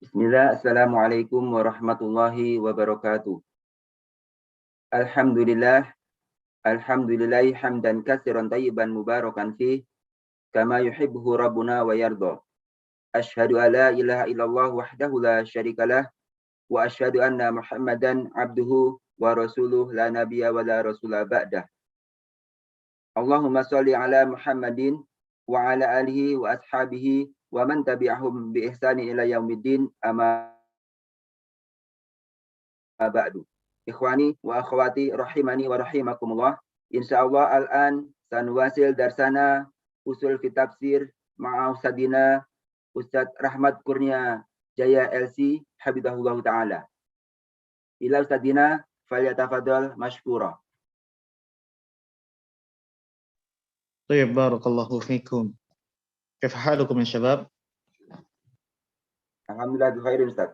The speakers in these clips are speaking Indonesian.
Bismillah, Assalamualaikum warahmatullahi wabarakatuh. Alhamdulillah, alhamdulillahi hamdan katsiran tayyiban mubarakan fih, kama yuhibbuhu rabbuna wa yarda. Asyhadu an la ilaha illallah wahdahu la syarikalah, wa asyhadu anna Muhammadan abduhu wa rasuluh la nabiyya wa la rasula ba'dah. Allahumma shalli ala Muhammadin wa ala alihi wa ashabihi wa man tabi'ahum bi ihsani ila yaumiddin, amma ba'du. Ikhwani wa akhwati rahimani wa rahimakumullah. Insyaallah al-an sanuwasil darsana usul fi tafsir ma'a Ustadina Ustadz Rahmat Kurnia Jaya LC Habibahullah Ta'ala. Ila Ustadina falyatafadhal mashkura. طيب بارك الله فيكم. كيف حالكم يا شباب؟ Alhamdulillah bikhair Ustaz.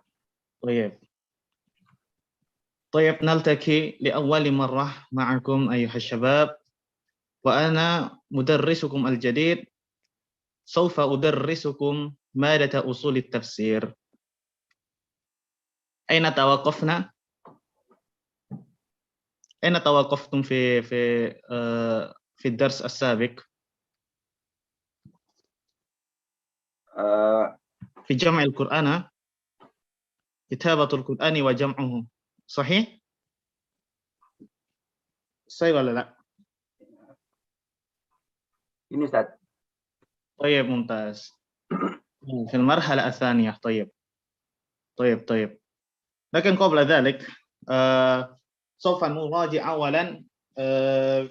طيب نلتقي لأول مرة معكم أيها الشباب، وأنا مدرسكم الجديد سوف أدرسكم مادة أصول التفسير. أين توقفنا؟ أين توقفتم في الدرس السابق؟ في جمع القرآن، كتابة القرآن وجمعه، صحيح؟ صحيح ولا لا؟ Ini Ustaz. طيب ممتاز. في المرحلة الثانية. طيب. لكن قبل ذلك سوف نراجع أولا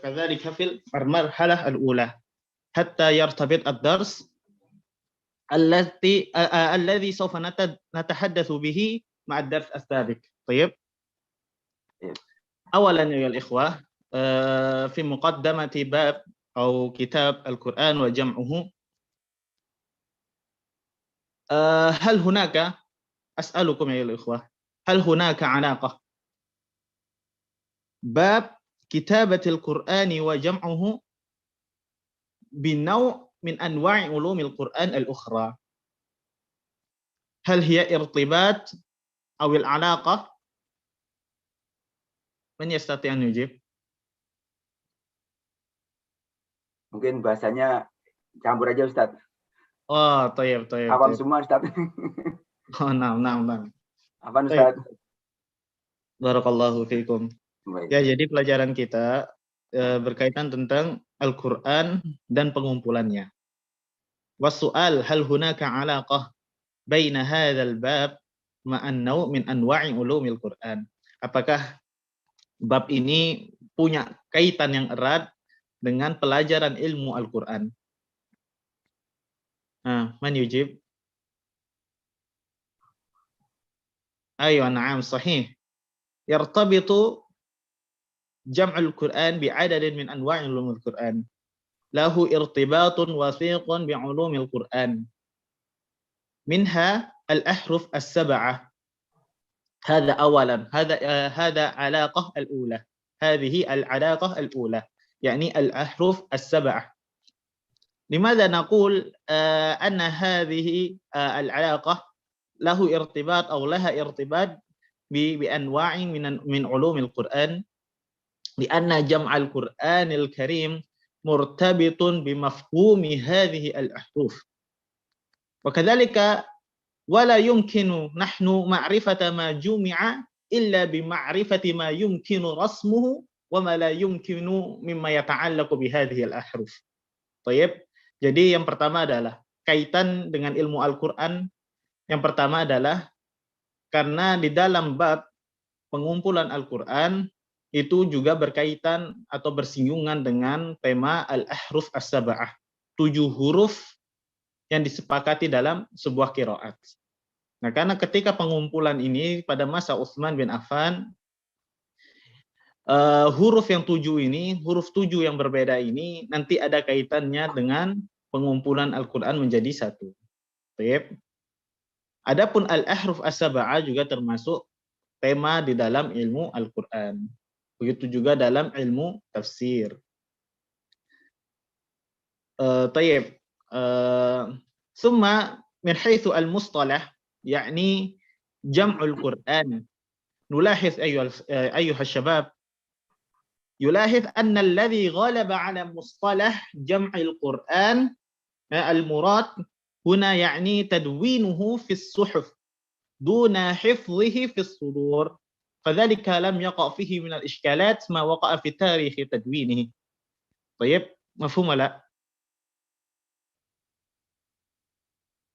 كذلك في المرحلة الأولى حتى يرتبط الدرس الذي سوف نتحدث به مع الدرس السابق. طيب. أولا أيها الإخوة، في مقدمة باب أو كتاب القرآن وجمعه، هل هناك، أسألكم أيها الإخوة، هل هناك علاقة باب كتابة القرآن وجمعه بنوع من أنواع علوم القرآن الأخرى؟ هل هي ارتباط أو العلاقة؟ من يستطيع أن يجيب؟ Mungkin bahasanya campur aja Ustaz. Oh, طيب. Awam semua Ustaz. Oh, نعم. Apaan Ustaz? Barakallahu fiikum. Ya, jadi pelajaran kita berkaitan tentang Al-Quran dan pengumpulannya. Wasu'al hal hunaka alaqah baina hadzal bab ma'an naw' min anwa'i ulumil Quran. Apakah bab ini punya kaitan yang erat dengan pelajaran ilmu Al-Quran? Man yujib? Ayo, na'am, sahih. Yartabitu jam'ul Quran bi'adadin min anwa'i ulumil Quran. Lahu irtibatun wasiqun bi'ulumil Quran. Minha al-ahruf as-sab'ah. هذا أولا، هذا علاقة الأولى، هذه العلاقة الأولى، يعني الأحرف السبعة. لماذا نقول أن هذه العلاقة له ارتباط أو لها ارتباط بأنواع من علوم القرآن؟ لأن جمع القرآن الكريم مرتبط بمفهوم هذه الأحرف، وكذلك ولا يمكن نحن معرفة ما جمع إلا بمعرفة ما يمكن رسمه وما لا يمكن مما يتعلق بهذه الأحرف. طيب. Jadi yang pertama adalah kaitan dengan ilmu Al-Quran. Yang pertama adalah karena di dalam bab pengumpulan Al-Quran itu juga berkaitan atau bersinggungan dengan tema al-ahruf as-sab'ah, 7 huruf yang disepakati dalam sebuah qiraat. Nah, karena ketika pengumpulan ini pada masa Utsman bin Affan, huruf yang 7 ini, huruf 7 yang berbeda ini nanti ada kaitannya dengan pengumpulan Al-Quran menjadi satu. Baik. Adapun al-ahruf as-sab'ah juga termasuk tema di dalam ilmu Al-Quran. Begitu juga dalam ilmu tafsir. Tayyib. Summa min haitsu al-mustalah, يعني جمع القرآن. نلاحظ أيها الشباب، يلاحظ أن الذي غلب على مصطلح جمع القرآن المراد هنا يعني تدوينه في الصحف دون حفظه في الصدور، فذلك لم يقع فيه من الإشكالات ما وقع في تاريخ تدوينه. طيب، مفهوم لا؟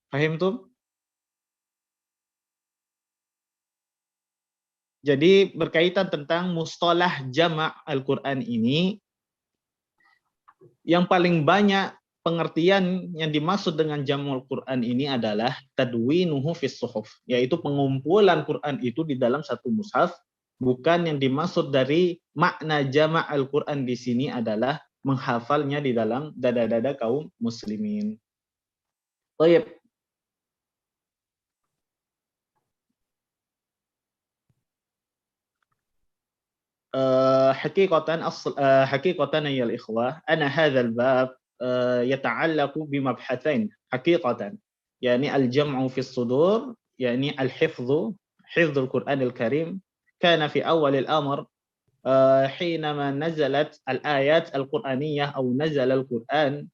Fahimtum? Jadi berkaitan tentang mustalah jama' Al-Quran ini, yang paling banyak pengertian yang dimaksud dengan jamul Quran ini adalah tadwinuhu fis suhuf, yaitu pengumpulan Quran itu di dalam satu mushaf. Bukan yang dimaksud dari makna jama' Al-Quran di sini adalah menghafalnya di dalam dada-dada kaum muslimin. Baik. حقيقة يا الإخوة أنا هذا الباب يتعلق بمبحثين حقيقة، يعني الجمع في الصدور، يعني حفظ القرآن الكريم كان في أول الأمر حينما نزلت الآيات القرآنية أو نزل القرآن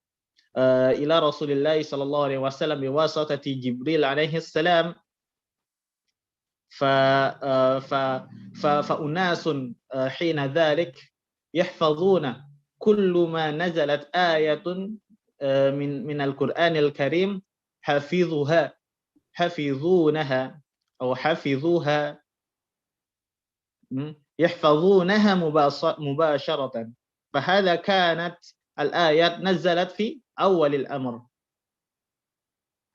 إلى رسول الله صلى الله عليه وسلم بواسطة جبريل عليه السلام. فأناس حين ذلك يحفظون كل ما نزلت آية من القرآن الكريم، حفظونها يحفظونها مباشرة. فهذا كانت الآيات نزلت في أول الأمر.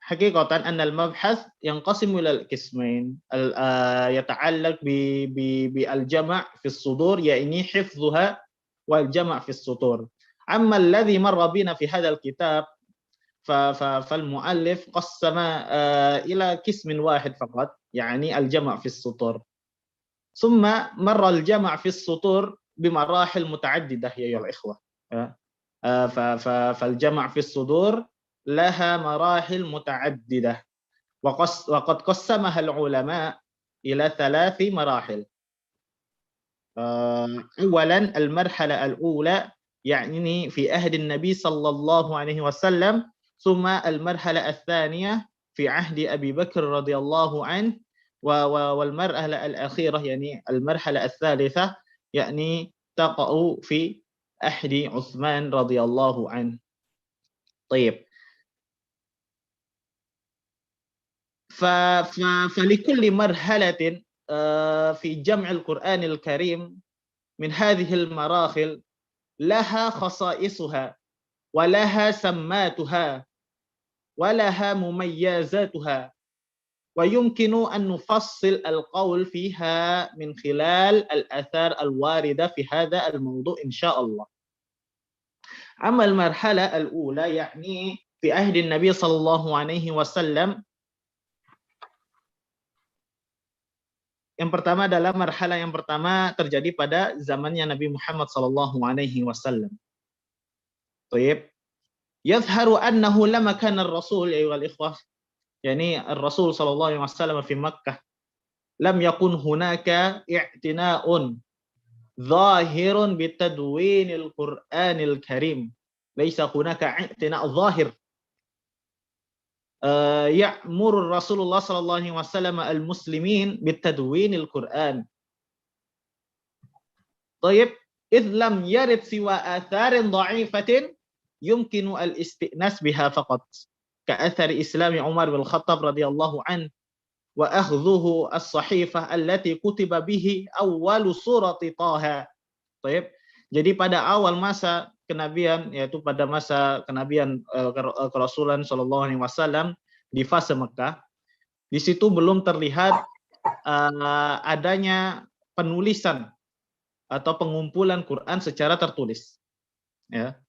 حقيقة أن المبحث ينقسم إلى القسمين، يتعلق بالجمع في الصدور يعني حفظها والجمع في السطور. أما الذي مر بنا في هذا الكتاب فالمؤلف قسم إلى قسم واحد فقط، يعني الجمع في السطور. ثم مر الجمع في السطور بمراحل متعددة يا الإخوة. فالجمع في الصدور لها مراحل متعددة، وقد قسمها العلماء إلى 3 مراحل. أولا المرحلة الأولى يعني في عهد النبي صلى الله عليه وسلم، ثم المرحلة الثانية في عهد أبي بكر رضي الله عنه، والمرحلة الأخيرة يعني المرحلة الثالثة يعني تقع في عهد عثمان رضي الله عنه. طيب، فلكل مرحلة في جمع القرآن الكريم من هذه المراحل لها خصائصها ولها سماتها ولها مميزاتها، ويمكن أن نفصل القول فيها من خلال الآثار الواردة في هذا الموضوع إن شاء الله. أما المرحلة الأولى يعني في عهد النبي صلى الله عليه وسلم، yang pertama adalah marhalah yang pertama terjadi pada zamannya Nabi Muhammad sallallahu alaihi wasallam. Baik. Yadhharu annahu lama kana ar-rasul ayyuhal ikhwah, yani ar-rasul sallallahu alaihi wasallam fi Makkah lam yakun hunaka i'tina'un zahirun bitadwinil Qur'anil Karim. Laisa hunaka i'tina' zahir. يأمر رسول الله صلى الله عليه وسلم المسلمين بالتدوين القرآن. طيب، إذ لم يرد سوى آثار ضعيفة يمكن الاستئناس بها فقط، كأثر إسلام عمر بن الخطاب رضي الله عنه وأخذه الصحيفة التي كتب به أول سورة طه. طيب, jadi pada awal masa kenabian, yaitu pada masa kenabian kerasulan sallallahu alaihi wasallam di fase Mekah, di situ belum terlihat adanya penulisan atau pengumpulan Quran secara tertulis. Ya.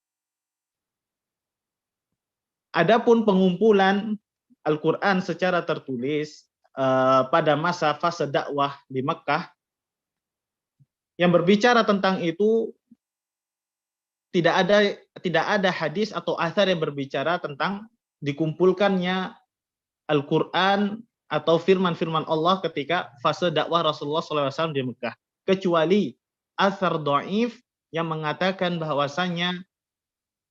Adapun pengumpulan Al-Quran secara tertulis pada masa fase dakwah di Mekah, yang berbicara tentang itu tidak ada hadis atau athar yang berbicara tentang dikumpulkannya Al-Quran atau firman-firman Allah ketika fase dakwah Rasulullah SAW di Mekah, kecuali asar dhaif yang mengatakan bahwasannya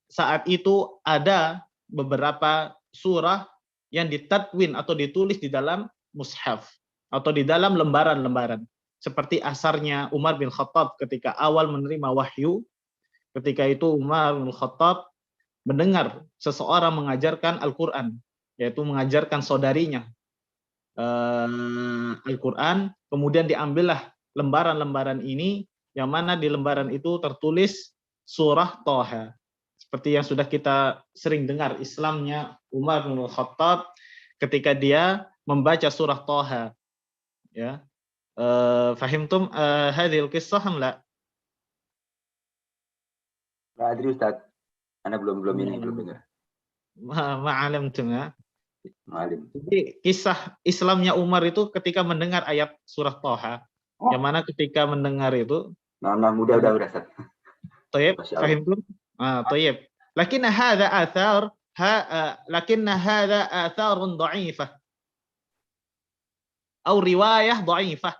saat itu ada beberapa surah yang ditadwin atau ditulis di dalam mushaf atau di dalam lembaran-lembaran, seperti asarnya Umar bin Khattab ketika awal menerima wahyu. Ketika itu Umar bin Khattab mendengar seseorang mengajarkan Al-Quran, yaitu mengajarkan saudarinya Al-Quran, kemudian diambillah lembaran-lembaran ini, yang mana di lembaran itu tertulis surah Thaha. Seperti yang sudah kita sering dengar Islamnya Umar bin Khattab ketika dia membaca surah Thaha. Ya, fahimtum hadhil qissah am la? Nggak adri Ustaz. Anda belum dengar. Ma'alamtum ya. Malim. Jadi kisah Islamnya Umar itu ketika mendengar ayat surah Thaha, yang mana ketika mendengar itu, Nah, udah Ustaz. Tayyib, fahimtum? Tayyib. Lakin hadha atharun dha'ifah atau riwayah dha'ifah.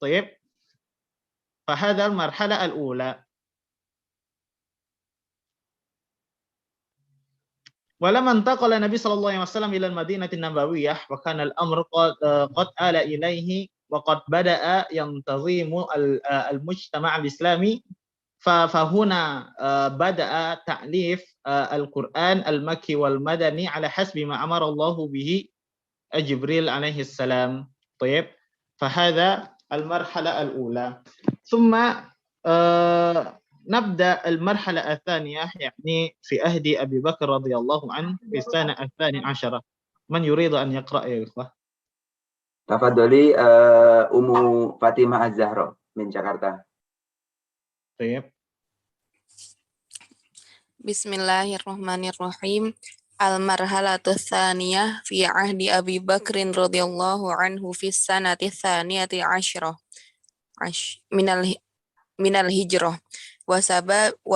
Tayyib. Fahadha al-marhala al-ula. ولما انتقل النبي صلى الله عليه وسلم إلى المدينة النبوية وكان الأمر قد آل إليه وقد بدأ ينتظم المجتمع الإسلامي فهنا بدأ تأليف القرآن المكي والمدني على حسب ما أمر الله به جبريل عليه السلام. طيب، فهذا المرحلة الأولى. ثم نبدأ المرحلة الثانية يعني في عهد أبي بكر رضي الله عنه في السنة 12. من يريد أن يقرأ يا إخوة؟ Tafadhali Ummu Fatimah Az-Zahra min Jakarta. طيب. Bismillahirrahmanirrahim. Al-marhalatu tsaniyah fi ahdi Abi Bakrin radhiyallahu anhu fi sanati tsaniyati asyrah minal hijrah wa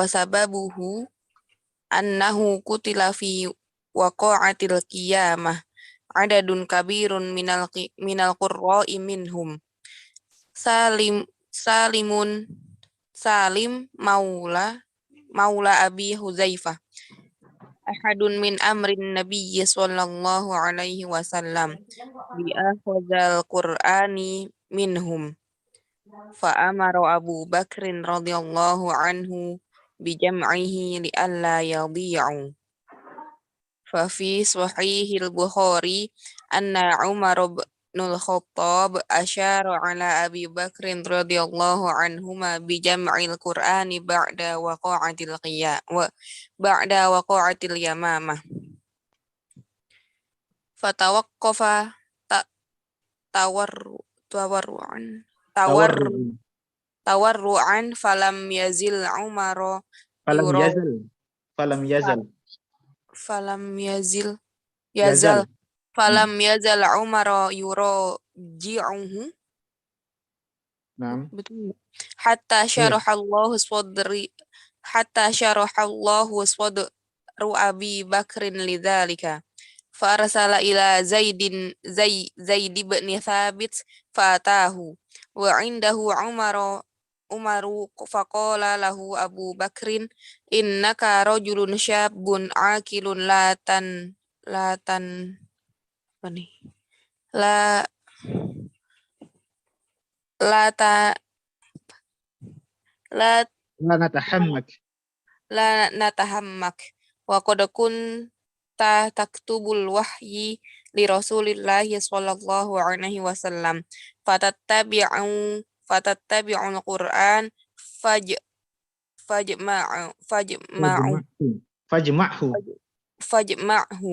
sababuhu annahu kutila fi waqa'atil qiyamah adadun kabirun minal qurra'i minhum Salim maula Abi Huzaifah ahadun min amrin nabiyyi sallallahu alaihi wasallam bi akhadzal qur'ani minhum fa amara Abu Bakrin radhiyallahu anhu bi jam'ihi li alla yadhi'u. Fa fi sahihil Bukhari anna Umar bin Khattab asyara ala Abi Bakrin radhiyallahu anhuma bi jam'il Qur'ani ba'da waqa'atil yamamah. Fatawaqqafa tawarru'an falam yazil Umar falam yazal Umar yuraji'uhu hatta syarahallahu sadru Abi Bakrin lidzalika fa arsala ila Zaid ibn Thabit fatahu wa indahu Umaru faqala lahu Abu Bakrin innaka rajulun syabun aqilun la natahammak wa qad kunta taktubul wahyi li Rasulillahi sallallahu alaihi wasallam fatattabi'ul Qur'an fajma'hu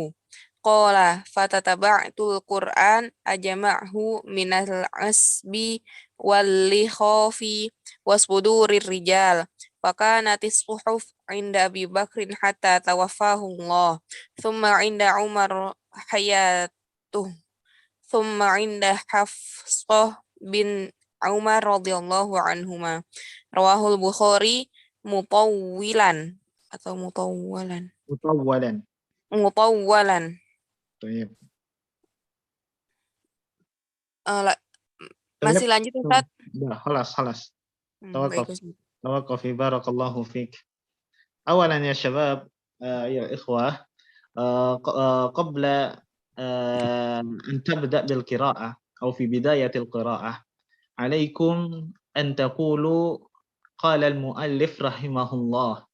qala fatataba'tul Qur'an ajma'hu minal asbi wal likhafi wasbudurir rijal fakanatis suhuf inda Abi Bakrin hatta tawaffahu Allah thumma inda Umar hayatuh thumma inda Hafsah bin Umar radhiyallahu anhuma. Rawahul Bukhari mutawwalan. Mutawwalan. Mutawwalan. Baik. Masih lanjut Ustaz? خلاص. Baik توقف Ustaz. توقفي بارك الله فيك. أولا يا شباب يا إخوة قبل أن تبدأ بالقراءة أو في بداية القراءة عليكم أن تقولوا قال المؤلف رحمه الله،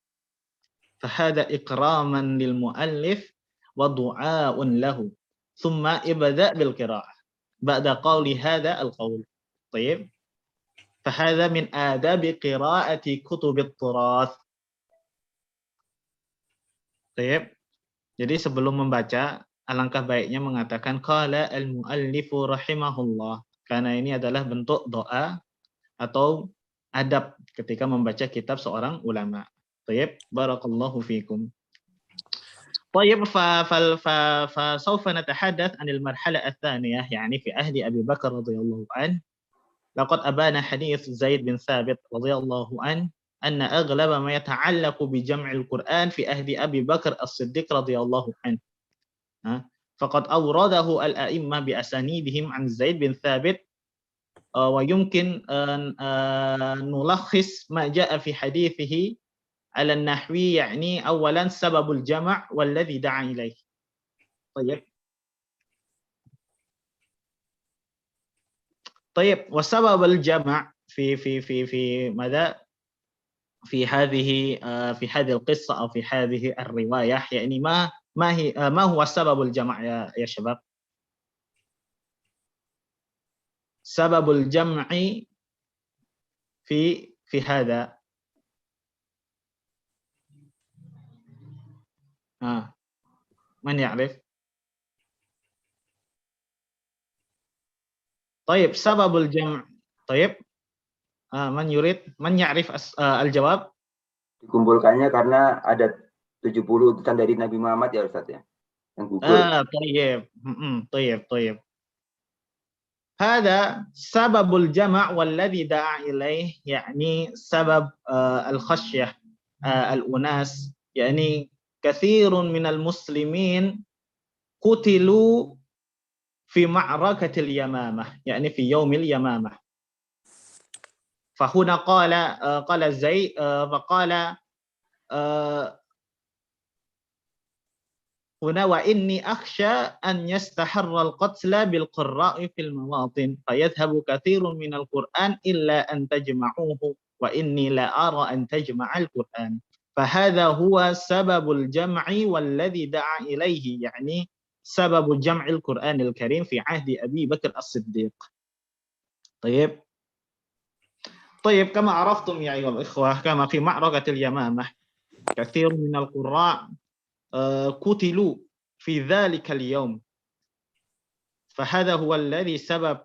فهذا إكراما للمؤلف ودعاء له، ثم ابدأ بالقراءة بعد قول هذا القول. طيب، فهذا من آداب قراءة كتب التراث. طيب, jadi sebelum membaca alangkah baiknya mengatakan qala al-muallifu rahimahullah, karena ini adalah bentuk doa atau adab ketika membaca kitab seorang ulama. Tayyib, barakallahu fikum. طيب فسوف نتحدث عن المرحلة الثانية يعني في عهد أبي بكر رضي الله عنه. لقد أبان حديث زيد بن ثابت رضي الله عنه أن أغلب ما يتعلق بجمع القرآن في عهد أبي بكر الصديق رضي الله عنه فقد أورده الأئمة بأسانيدهم عن زيد بن ثابت، ويمكن أن نلخص ما جاء في حديثه على النحوي، يعني أولا سبب الجمع والذي دعا إليه. طيب وسبب الجمع في ماذا في هذه القصة أو في هذه الرواية، يعني ما هو سبب الجمع يا شباب؟ سبب الجمع في هذا من يعرف؟ طيب سبب الجمع. طيب من يعرف الجواب؟ Dikumpulkannya karena ada 70 utusan dari Nabi Muhammad ya Ustaz ya, yang gugur. طيب. هذا سبب الجمع والذي دعا إليه، يعني سبب الخشية الأناس، يعني كثير من المسلمين قتلوا في معركة اليمامة، يعني في يوم اليمامة. فهنا قال زيد فقال هنا وإني أخشى أن يستحر القتل بالقراء في المواطن فيذهب كثير من القرآن إلا أن تجمعوه وإني لا أرى أن تجمع القرآن. فهذا هو سبب الجمع والذي دعا إليه، يعني سبب جمع القرآن الكريم في عهد أبي بكر الصديق. طيب كما عرفتم يا أيها الإخوة، كما في معركة اليمامة كثير من القراء قتلوا في ذلك اليوم، فهذا هو الذي سبب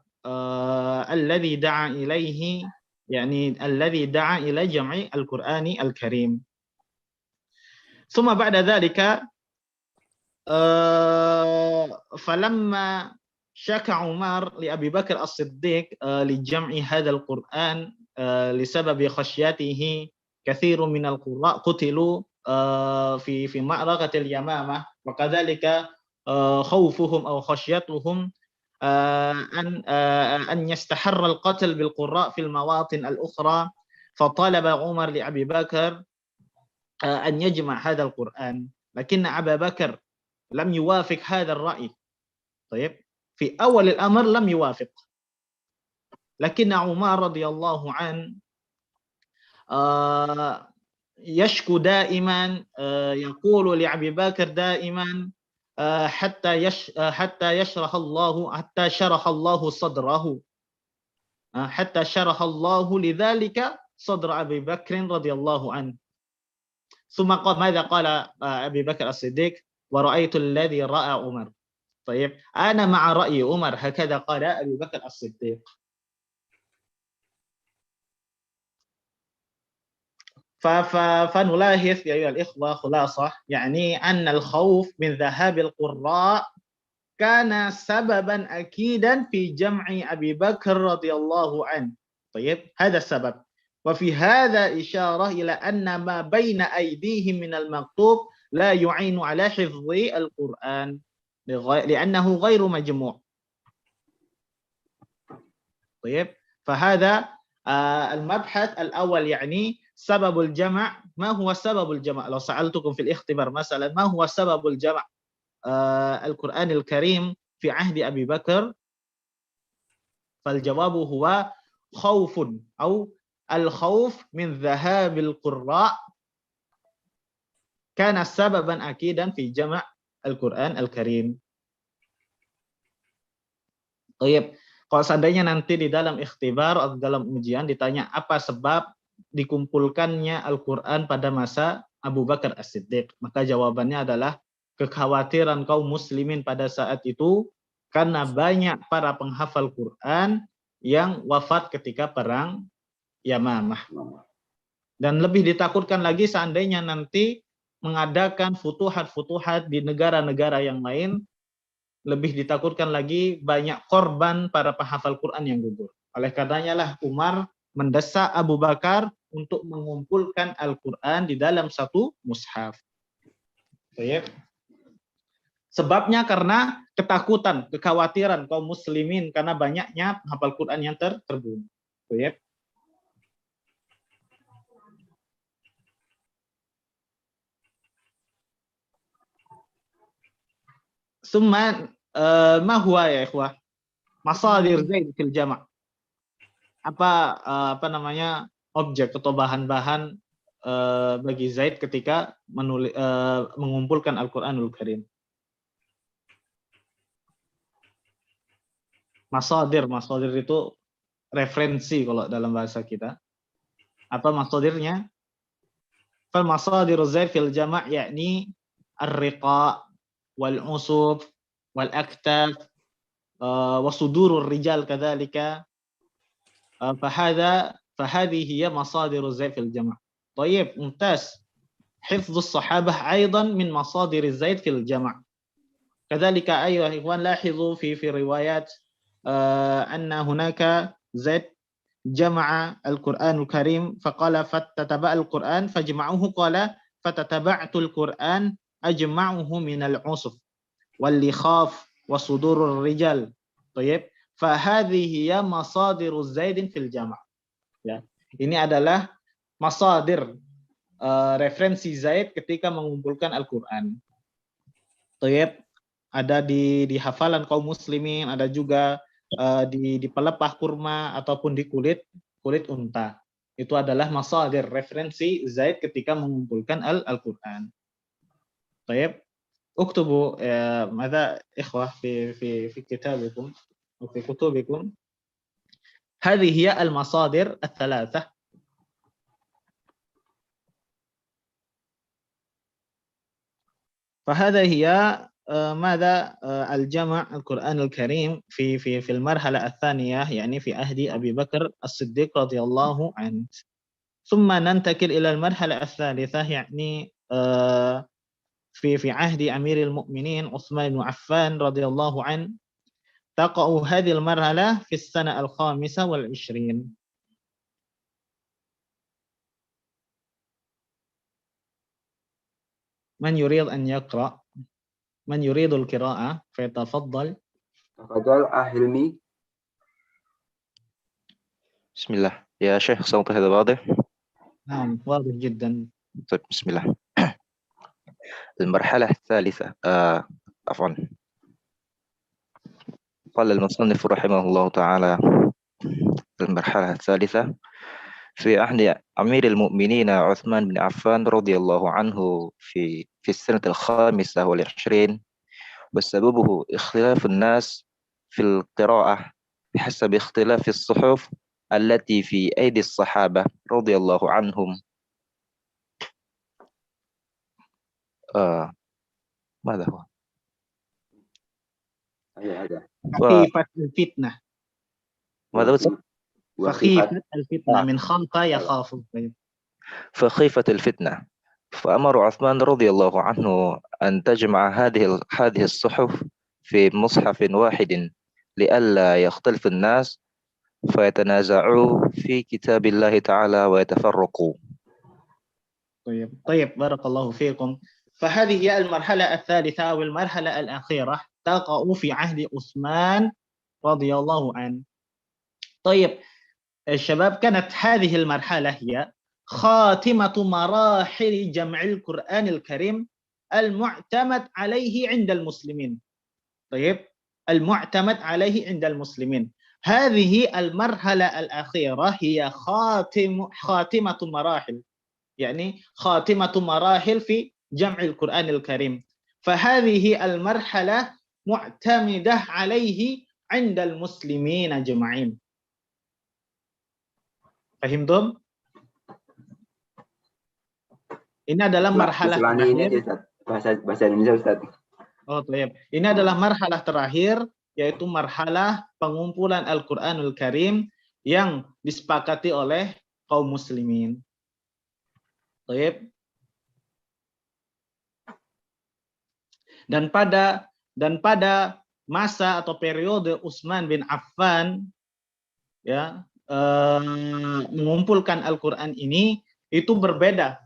الذي دعا إليه، يعني الذي دعا إلى جمع القرآن الكريم. ثم بعد ذلك فلما شكى عمر لأبي بكر الصديق لجمع هذا القرآن لسبب خشيته كثير من القراء قتلوا في معركة اليمامة، وكذلك خوفهم أو خشيتهم أن يستحر القتل بالقراء في المواطن الأخرى، فطلب عمر لأبي بكر أن يجمع هذا القرآن، لكن أبا بكر لم يوافق هذا الرأي. طيب في أول الأمر لم يوافق، لكن عمر رضي الله عنه يشكو دائما، يقول لأبي بكر دائما حتى شرح الله صدره، حتى شرح الله لذلك صدر أبي بكر رضي الله عنه. ثم ماذا قال أبي بكر الصديق؟ ورأيت الذي رأى عمر. طيب أنا مع رأي عمر، هكذا قال أبي بكر الصديق. فنلاحظ يا أيها الإخوة خلاصة، يعني أن الخوف من ذهاب القراء كان سببا أكيدا في جمع أبي بكر رضي الله عنه. طيب هذا السبب. وفي هذا إشارة إلى أن ما بين أيديهم من المكتوب لا يعين على حفظ القرآن لأنه غير مجموع. طيب فهذا المبحث الأول يعني سبب الجمع. ما هو سبب الجمع؟ لو سألتكم في الاختبار مثلا ما هو سبب الجمع القرآن الكريم في عهد أبي بكر، فالجواب هو خوف أو الخوف من ذهاب القراء كان سببا أكيدا في جمع القرآن الكريم. طيب, kalau seandainya nanti di dalam ikhtibar atau dalam ujian ditanya apa sebab dikumpulkannya Al-Quran pada masa Abu Bakar As-Siddiq, maka jawabannya adalah kekhawatiran kaum muslimin pada saat itu karena banyak para penghafal Quran yang wafat ketika perang Yamamah. Dan lebih ditakutkan lagi seandainya nanti mengadakan futuhat-futuhat di negara-negara yang lain, lebih ditakutkan lagi banyak korban para penghafal Quran yang gugur. Oleh karenanya lah Umar mendesak Abu Bakar untuk mengumpulkan Al-Quran di dalam satu mushaf. Sebabnya karena ketakutan, kekhawatiran kaum muslimin karena banyaknya penghafal Quran yang terbunuh. Summa ma huwa ya ikhwah masadir Zaid fil jama'? Apa namanya objek atau bahan-bahan bagi Zaid ketika mengumpulkan Al-Qur'anul Karim? Masadir itu referensi kalau dalam bahasa kita. Apa masadirnya? Fal masadir Zaid fil jama' yakni ar-riqa wal usuf wal aktaf wa sudurur rijal kadzalika. فهذه هي مصادر الزيد في الجمع. طيب ممتاز. حفظ الصحابة أيضا من مصادر الزيد في الجمع. كذلك أيها الإخوان لاحظوا في روايات أن هناك زيد جمع القرآن الكريم فقال فتتبع القرآن فجمعوه قال فتتبعت القرآن أجمعه من العصف واللخاف وصدور الرجال. طيب فهذه هي مصادر زيد في الجمع. Ya, ini adalah masadir referensi Zaid ketika mengumpulkan Al-Quran. Tayyib, ada di hafalan kaum muslimin, ada juga di pelepah kurma ataupun di kulit unta. Itu adalah masadir referensi Zaid ketika mengumpulkan Al-Quran. Tayyib, uktubu ماذا ikhwah fi kitabikum وفي كتبكم هذه هي المصادر الثلاثة. فهذا هي ماذا الجمع القرآن الكريم في المرحلة الثانية يعني في عهد أبي بكر الصديق رضي الله عنه. ثم ننتقل إلى المرحلة الثالثة يعني في عهد أمير المؤمنين عثمان بن عفان رضي الله عنه. تقع هذه المرحلة في السنة 25. من يريد أن يقرأ؟ من يريد القراءة فيتفضل. تفضل أهلمي. بسم الله يا شيخ، صوت هذا واضح؟ نعم واضح جدا. طيب بسم الله. المرحلة الثالثة عفوا، قال المصنف رحمه الله تعالى المرحلة الثالثة في عهد أمير المؤمنين عثمان بن عفان رضي الله عنه في السنة 25، وسببه اختلاف الناس في القراءة بحسب اختلاف الصحف التي في أيدي الصحابة رضي الله عنهم. ماذا هو؟ خفيفة الفتنة. ماذا هو؟ فخيفة الفتنة من خاف يخاف. فخيفة الفتنة، فأمر عثمان رضي الله عنه أن تجمع هذه الصحف في مصحف واحد لئلا يختلف الناس فيتنازعوا في كتاب الله تعالى ويتفرقوا. طيب بارك الله فيكم. فهذه هي المرحلة الثالثة أو المرحلة الأخيرة تقع في عهد عثمان رضي الله عنه. طيب الشباب كانت هذه المرحلة هي خاتمة مراحل جمع القرآن الكريم المعتمد عليه عند المسلمين. طيب المعتمد عليه عند المسلمين. هذه المرحلة الأخيرة هي خاتمة مراحل، يعني خاتمة مراحل في جمع القرآن الكريم. فهذه المرحلة معتمدة عليه عند المسلمين أجمعين. فهمتم؟ Ini adalah marhalah Usulannya ini terakhir. aja Ustaz, bahasa Indonesia Ustaz. Oh, baik. Ini adalah marhalah terakhir, yaitu marhalah pengumpulan Al-Qur'anul Karim yang disepakati oleh kaum muslimin. Baik. Dan pada masa atau periode Utsman bin Affan ya mengumpulkan Al-Qur'an ini itu berbeda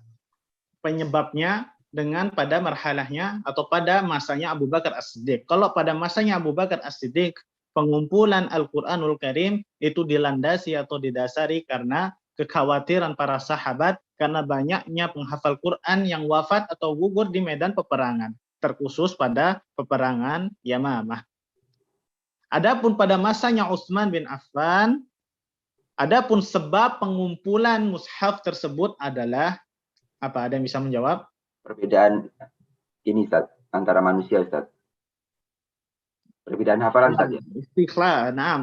penyebabnya dengan pada marhalahnya atau pada masanya Abu Bakar As-Siddiq. Kalau pada masanya Abu Bakar As-Siddiq pengumpulan Al-Qur'anul Karim itu dilandasi atau didasari karena kekhawatiran para sahabat karena banyaknya penghafal Quran yang wafat atau gugur di medan peperangan, terkhusus pada peperangan Yamamah. Adapun pada masanya Utsman bin Affan, adapun sebab pengumpulan mushaf tersebut adalah apa? Ada yang bisa menjawab? Perbedaan ini Ustaz, antara manusia Ustaz. Perbedaan hafalan Ustaz ya.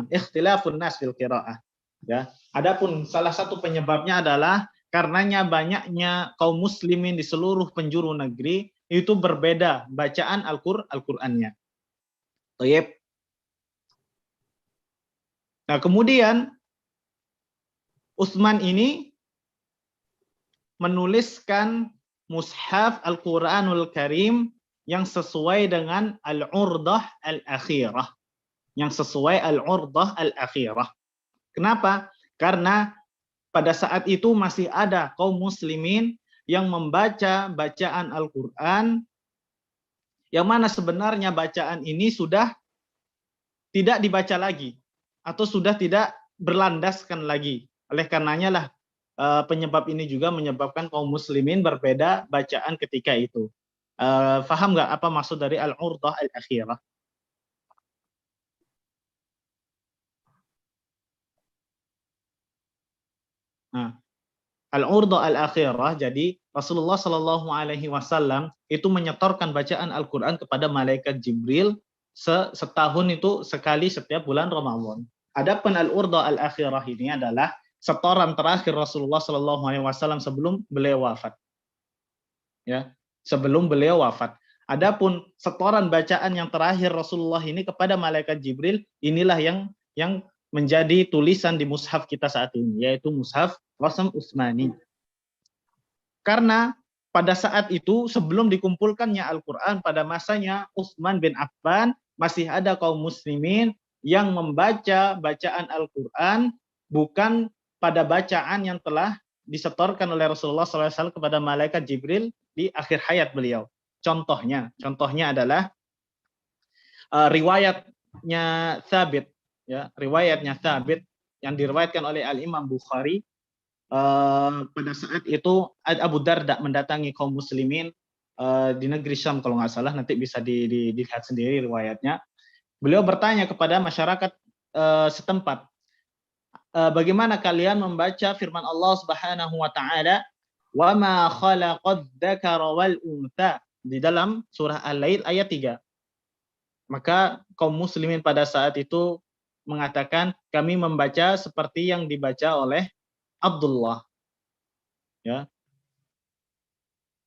Ikhtilafun nas fil qiraah. Ya. Adapun salah satu penyebabnya adalah karenanya banyaknya kaum muslimin di seluruh penjuru negeri itu berbeda bacaan Al-Qur'annya. Baik. Nah, kemudian Utsman ini menuliskan mushaf Al-Qur'anul Karim yang sesuai dengan al-urdah al-akhirah. Yang sesuai al-urdah al-akhirah. Kenapa? Karena pada saat itu masih ada kaum muslimin yang membaca bacaan Al-Qur'an yang mana sebenarnya bacaan ini sudah tidak dibaca lagi atau sudah tidak berlandaskan lagi. Oleh karenanya lah penyebab ini juga menyebabkan kaum muslimin berbeda bacaan ketika itu. Faham nggak apa maksud dari al-urdah al-akhirah? Nah, al-urdah al-akhirah, jadi Rasulullah Shallallahu Alaihi Wasallam itu menyetorkan bacaan Al-Quran kepada malaikat Jibril setahun itu sekali setiap bulan Ramadan. Adapun al-urdah al-akhirah ini adalah setoran terakhir Rasulullah Shallallahu Alaihi Wasallam sebelum beliau wafat. Ya, sebelum beliau wafat. Adapun setoran bacaan yang terakhir Rasulullah ini kepada malaikat Jibril, inilah yang menjadi tulisan di mushaf kita saat ini, yaitu mushaf Rasam Utsmani. Karena pada saat itu sebelum dikumpulkannya Al-Qur'an pada masanya Utsman bin Affan, masih ada kaum muslimin yang membaca bacaan Al-Qur'an bukan pada bacaan yang telah disetorkan oleh Rasulullah SAW kepada malaikat Jibril di akhir hayat beliau. Contohnya adalah riwayatnya Tsabit, ya, riwayatnya Tsabit yang diriwayatkan oleh Al-Imam Bukhari. Pada saat itu Abu Darda mendatangi kaum muslimin di negeri Syam kalau nggak salah, nanti bisa dilihat sendiri riwayatnya. Beliau bertanya kepada masyarakat setempat, bagaimana kalian membaca firman Allah Subhanahu wa taala, "Wa ma khalaqadz dzakara wal untha" di dalam surah Al-Lail ayat 3. Maka kaum muslimin pada saat itu mengatakan, kami membaca seperti yang dibaca oleh Abdullah. Ya.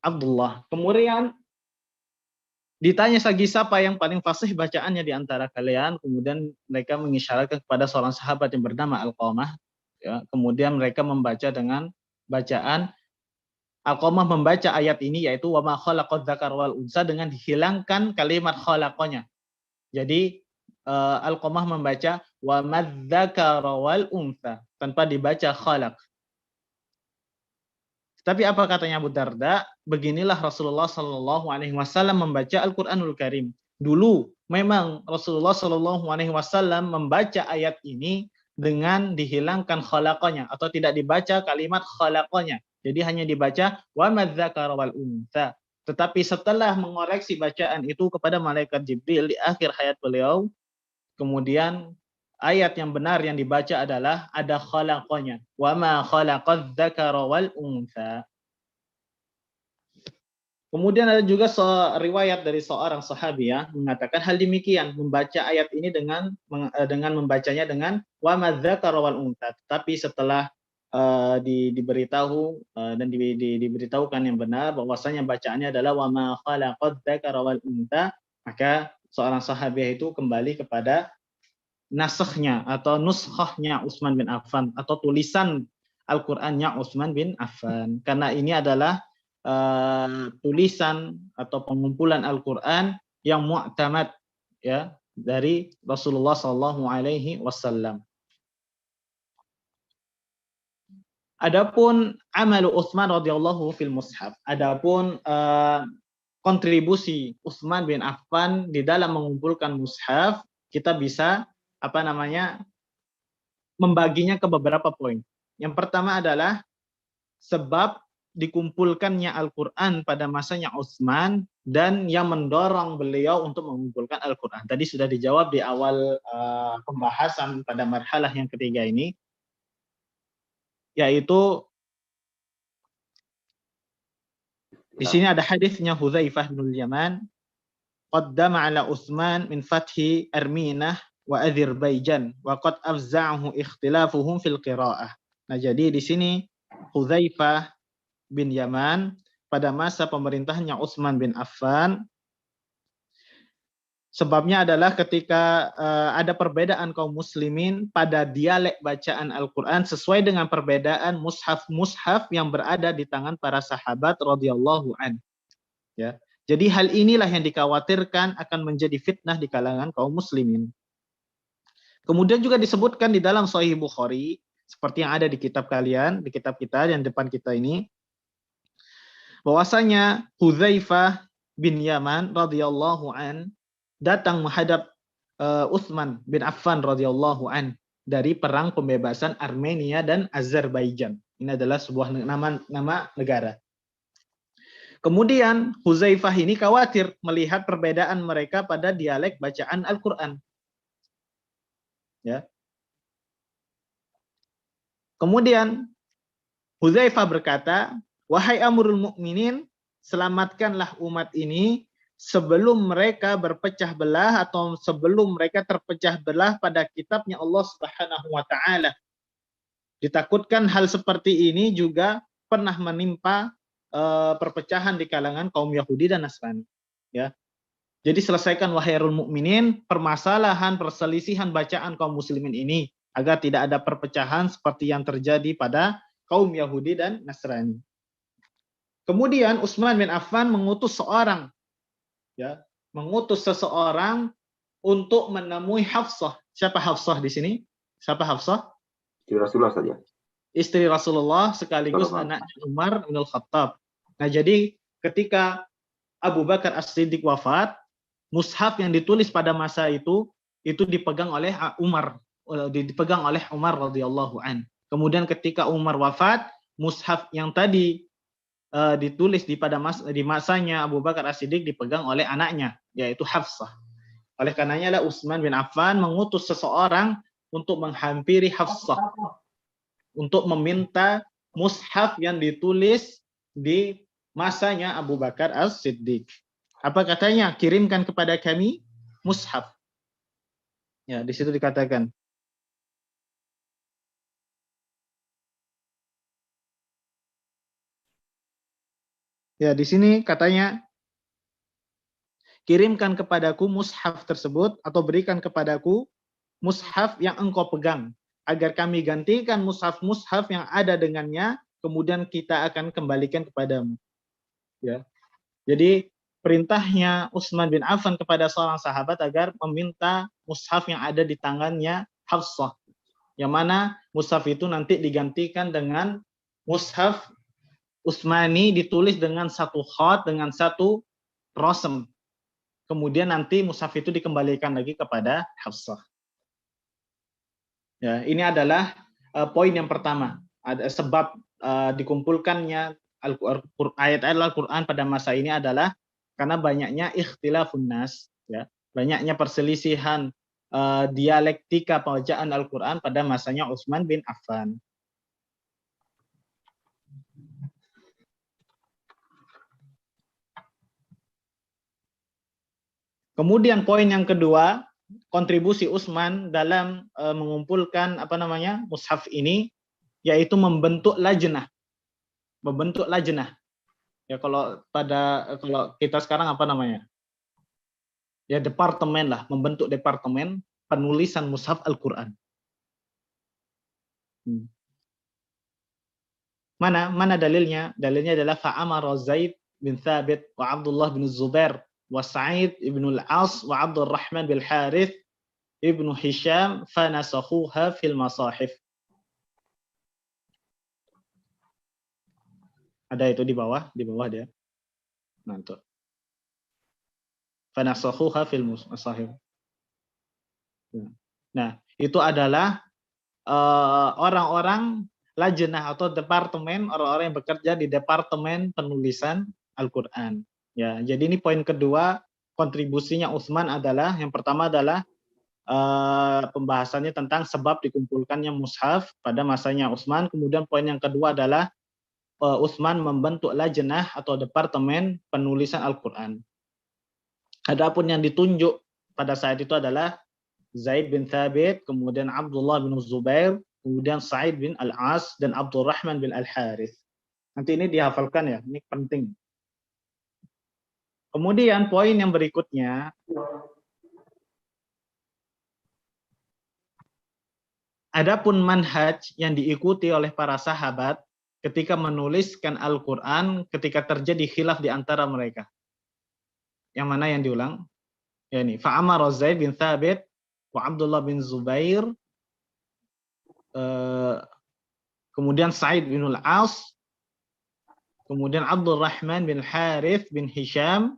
Abdullah. Kemudian ditanya lagi siapa yang paling fasih bacaannya di antara kalian, kemudian mereka mengisyaratkan kepada seorang sahabat yang bernama Alqamah. Ya, kemudian mereka membaca dengan bacaan Alqamah membaca ayat ini, yaitu wa ma khalaqadz dzakara wal unsa, dengan dihilangkan kalimat khalaqanya. Jadi Alqamah membaca wa madzakara wal unsa tanpa dibaca khalaq. Tapi apa katanya Abu Darda? Beginilah Rasulullah Shallallahu Alaihi Wasallam membaca Al-Quranul Karim. Dulu memang Rasulullah Shallallahu Alaihi Wasallam membaca ayat ini dengan dihilangkan khalaqanya atau tidak dibaca kalimat khalaqanya. Jadi hanya dibaca wa madzakara wal untha. Tetapi setelah mengoreksi bacaan itu kepada malaikat Jibril di akhir hayat beliau, kemudian ayat yang benar yang dibaca adalah ada khalaqanya. Wa ma khalaqadz dzakara wal untha. Kemudian ada juga riwayat dari seorang sahabi ya mengatakan hal demikian, membaca ayat ini dengan membacanya dengan wa madzakara wal untha. Tapi setelah diberitahu dan diberitahukan yang benar bahwasanya bacaannya adalah wa ma khalaqadz dzakara wal untha, maka seorang sahabi itu kembali kepada nasakhnya atau nuskhahnya Utsman bin Affan atau tulisan Al-Qur'annya Utsman bin Affan. Karena ini adalah tulisan atau pengumpulan Al-Quran yang mu'tamad ya dari Rasulullah Shallallahu Alaihi Wasallam. Adapun amalu Utsman radhiyallahu fil mushaf, adapun kontribusi Utsman bin Affan di dalam mengumpulkan mushaf, kita bisa membaginya ke beberapa poin. Yang pertama adalah sebab dikumpulkannya Al-Quran pada masanya Utsman dan yang mendorong beliau untuk mengumpulkan Al-Quran. Tadi sudah dijawab di awal pembahasan pada marhalah yang ketiga ini, yaitu di sini ada hadisnya Hudzaifah bin Yaman, qaddama ala Utsman min fathi Arminah wa Azerbaijan wa qad afza'ahu ikhtilafuhum fil qiraah. Nah, jadi di sini Hudzaifah bin Yaman pada masa pemerintahannya Utsman bin Affan, sebabnya adalah ketika ada perbedaan kaum muslimin pada dialek bacaan Al-Quran sesuai dengan perbedaan mushaf-mushaf yang berada di tangan para sahabat radhiyallahu an. Ya. Jadi hal inilah yang dikhawatirkan akan menjadi fitnah di kalangan kaum muslimin. Kemudian juga disebutkan di dalam Sahih Bukhari, seperti yang ada di kitab kalian, di kitab kita yang depan kita ini, bahwasanya Hudzaifah bin Yaman radhiyallahu an datang menghadap Utsman bin Affan radhiyallahu an dari perang pembebasan Armenia dan Azerbaijan. Ini adalah sebuah nama negara. Kemudian Hudzaifah ini khawatir melihat perbedaan mereka pada dialek bacaan Al-Qur'an. Ya. Kemudian Hudzaifah berkata, wahai Amirul Mukminin, selamatkanlah umat ini sebelum mereka berpecah belah atau sebelum mereka terpecah belah pada kitabnya Allah Subhanahu wa taala. Ditakutkan hal seperti ini juga pernah menimpa perpecahan di kalangan kaum Yahudi dan Nasrani, ya. Jadi selesaikan wahai Amirul Mukminin permasalahan perselisihan bacaan kaum muslimin ini agar tidak ada perpecahan seperti yang terjadi pada kaum Yahudi dan Nasrani. Kemudian Utsman bin Affan mengutus seseorang untuk menemui Hafsah. Siapa Hafsah di sini? Siapa Hafsah? Istri Rasulullah saja. Istri Rasulullah sekaligus anak Umar bin Al-Khattab. Nah, jadi ketika Abu Bakar As-Siddiq wafat, mushaf yang ditulis pada masa itu dipegang oleh Umar radhiyallahu an. Kemudian ketika Umar wafat, mushaf yang tadi ditulis di masanya Abu Bakar As-Siddiq dipegang oleh anaknya, yaitu Hafsah. Oleh karenanya Utsman bin Affan mengutus seseorang untuk menghampiri Hafsah untuk meminta mushaf yang ditulis di masanya Abu Bakar As-Siddiq. Apa katanya? Kirimkan kepada kami mushaf. Ya, di situ dikatakan. Ya, di sini katanya, kirimkan kepadaku mushaf tersebut atau berikan kepadaku mushaf yang engkau pegang agar kami gantikan mushaf-mushaf yang ada dengannya, kemudian kita akan kembalikan kepadamu. Ya. Jadi perintahnya Utsman bin Affan kepada seorang sahabat agar meminta mushaf yang ada di tangannya Hafsah, yang mana mushaf itu nanti digantikan dengan mushaf Utsmani ditulis dengan satu khat, dengan satu rasm. Kemudian nanti mushaf itu dikembalikan lagi kepada Hafsah. Ya, ini adalah poin yang pertama. Ada sebab dikumpulkannya ayat-ayat Al-Qur'an pada masa ini adalah karena banyaknya ikhtilafun nas, ya. Banyaknya perselisihan dialektika pembacaan Al-Qur'an pada masanya Utsman bin Affan. Kemudian poin yang kedua, kontribusi Utsman dalam mengumpulkan mushaf ini, yaitu membentuk lajnah. Membentuk lajnah. Ya kalau kita sekarang ya departemen lah, membentuk departemen penulisan mushaf Al-Qur'an. Mana dalilnya? Dalilnya adalah fa'amara Zaid bin Thabit wa Abdullah bin Zubair wa Sa'id ibn al-As wa Abdurrahman bin Harith ibn Hisham fanasakhuha fil masahif. Ada itu di bawah dia. Nanti. Fanasakhuha fil masahif. Nah, itu adalah orang-orang lajnah atau departemen, orang-orang yang bekerja di departemen penulisan Al-Qur'an. Ya, jadi ini poin kedua, kontribusinya Utsman adalah yang pertama adalah pembahasannya tentang sebab dikumpulkannya mushaf pada masanya Utsman. Kemudian poin yang kedua adalah Utsman membentuk lajnah atau departemen penulisan Al-Qur'an. Adapun yang ditunjuk pada saat itu adalah Zaid bin Thabit, kemudian Abdullah bin Zubair, kemudian Sa'id bin Al-As, dan Abdurrahman bin Al-Harith. Nanti ini dihafalkan ya, ini penting. Kemudian poin yang berikutnya, adapun manhaj yang diikuti oleh para sahabat ketika menuliskan Al-Quran ketika terjadi khilaf di antara mereka. Yang mana yang diulang? Ya ini, fa'amara Zaid bin Thabit wa Abdullah bin Zubair, kemudian Sa'id bin Al-As, kemudian Abdurrahman bin Harith bin Hisham,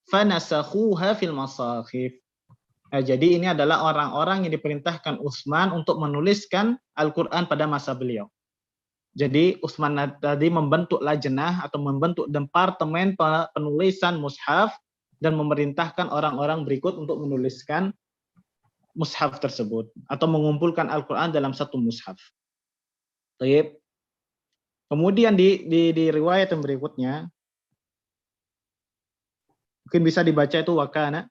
fanasakhuha fil masahif. Nah, jadi ini adalah orang-orang yang diperintahkan Utsman untuk menuliskan Al-Quran pada masa beliau. Jadi Utsman tadi membentuk lajnah atau membentuk departemen penulisan mushaf dan memerintahkan orang-orang berikut untuk menuliskan mushaf tersebut atau mengumpulkan Al-Quran dalam satu mushaf. Baik. Kemudian di riwayat yang berikutnya, mungkin bisa dibaca itu wakana.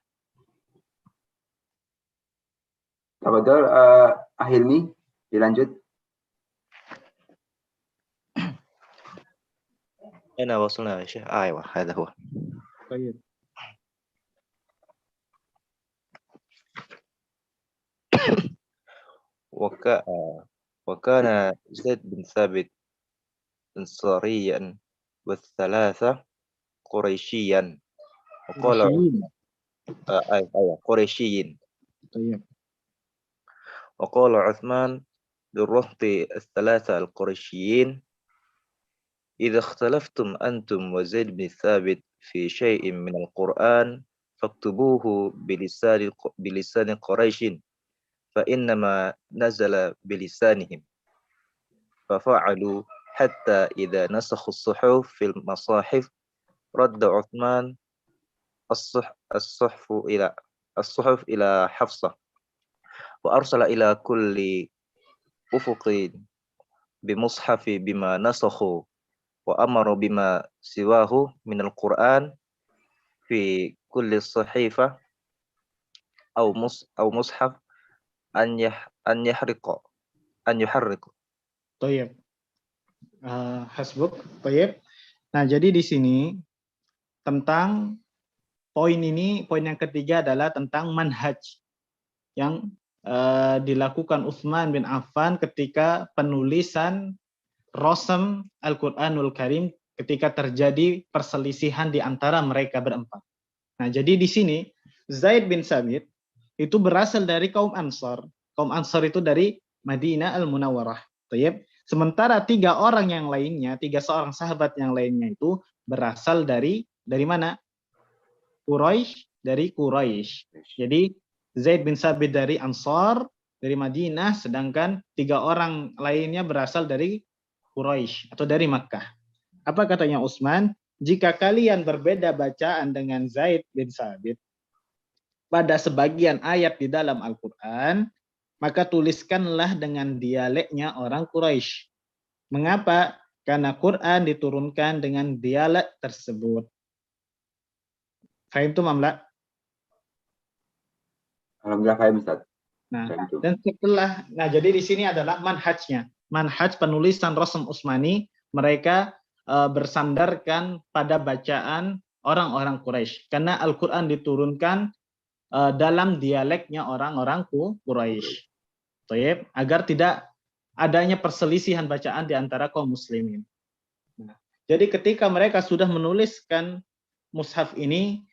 Tafadhol Ahilmi, dilanjut. أنا وصلنا يا شيخ أيوة هذا هو. طيب. وكان زيد بن ثابت أنصاريا والثلاثة قريشيا وقال قريشيين. طيب. وقال عثمان للرهط الثلاثة القريشيين إذا اختلفتم أنتم وزيد بن ثابت في شيء من القرآن فاكتبوه بلسان قريش فإنما نزل بلسانهم ففعلوا حتى إذا نسخوا الصحف في المصاحف رد عثمان الصحف إلى حفصة وأرسل إلى كل أفق بمصحف بما نسخوا وأمر بما سواه من القرآن في كل صحيفة أو مصحف أن يحرق. طيب. Hasbuk. طيب. Nah, jadi di sini tentang poin yang ketiga adalah tentang manhaj yang dilakukan Utsman bin Affan ketika penulisan Rasam Al-Quranul Karim ketika terjadi perselisihan di antara mereka berempat. Nah, jadi di sini Zaid bin Thabit itu berasal dari kaum Ansar. Kaum Ansar itu dari Madinah Al-Munawwarah. Sementara tiga seorang sahabat yang lainnya itu berasal dari mana? Quraisy, dari Quraisy. Jadi Zaid bin Thabit dari Ansar, dari Madinah, sedangkan 3 orang lainnya berasal dari Quraisy atau dari Makkah. Apa katanya Utsman? Jika kalian berbeda bacaan dengan Zaid bin Sabit pada sebagian ayat di dalam Al-Quran, maka tuliskanlah dengan dialeknya orang Quraisy. Mengapa? Karena Quran diturunkan dengan dialek tersebut. Fahim tuh, Mamla? Alhamdulillah paham, Ustaz. Nah, Paham tuh. dan jadi di sini adalah manhajnya. Manhaj penulisan Rasm Utsmani, mereka bersandarkan pada bacaan orang-orang Quraisy. Karena Al-Quran diturunkan dalam dialeknya orang-orang Quraisy. Agar tidak adanya perselisihan bacaan di antara kaum muslimin. Nah, jadi ketika mereka sudah menuliskan mushaf ini,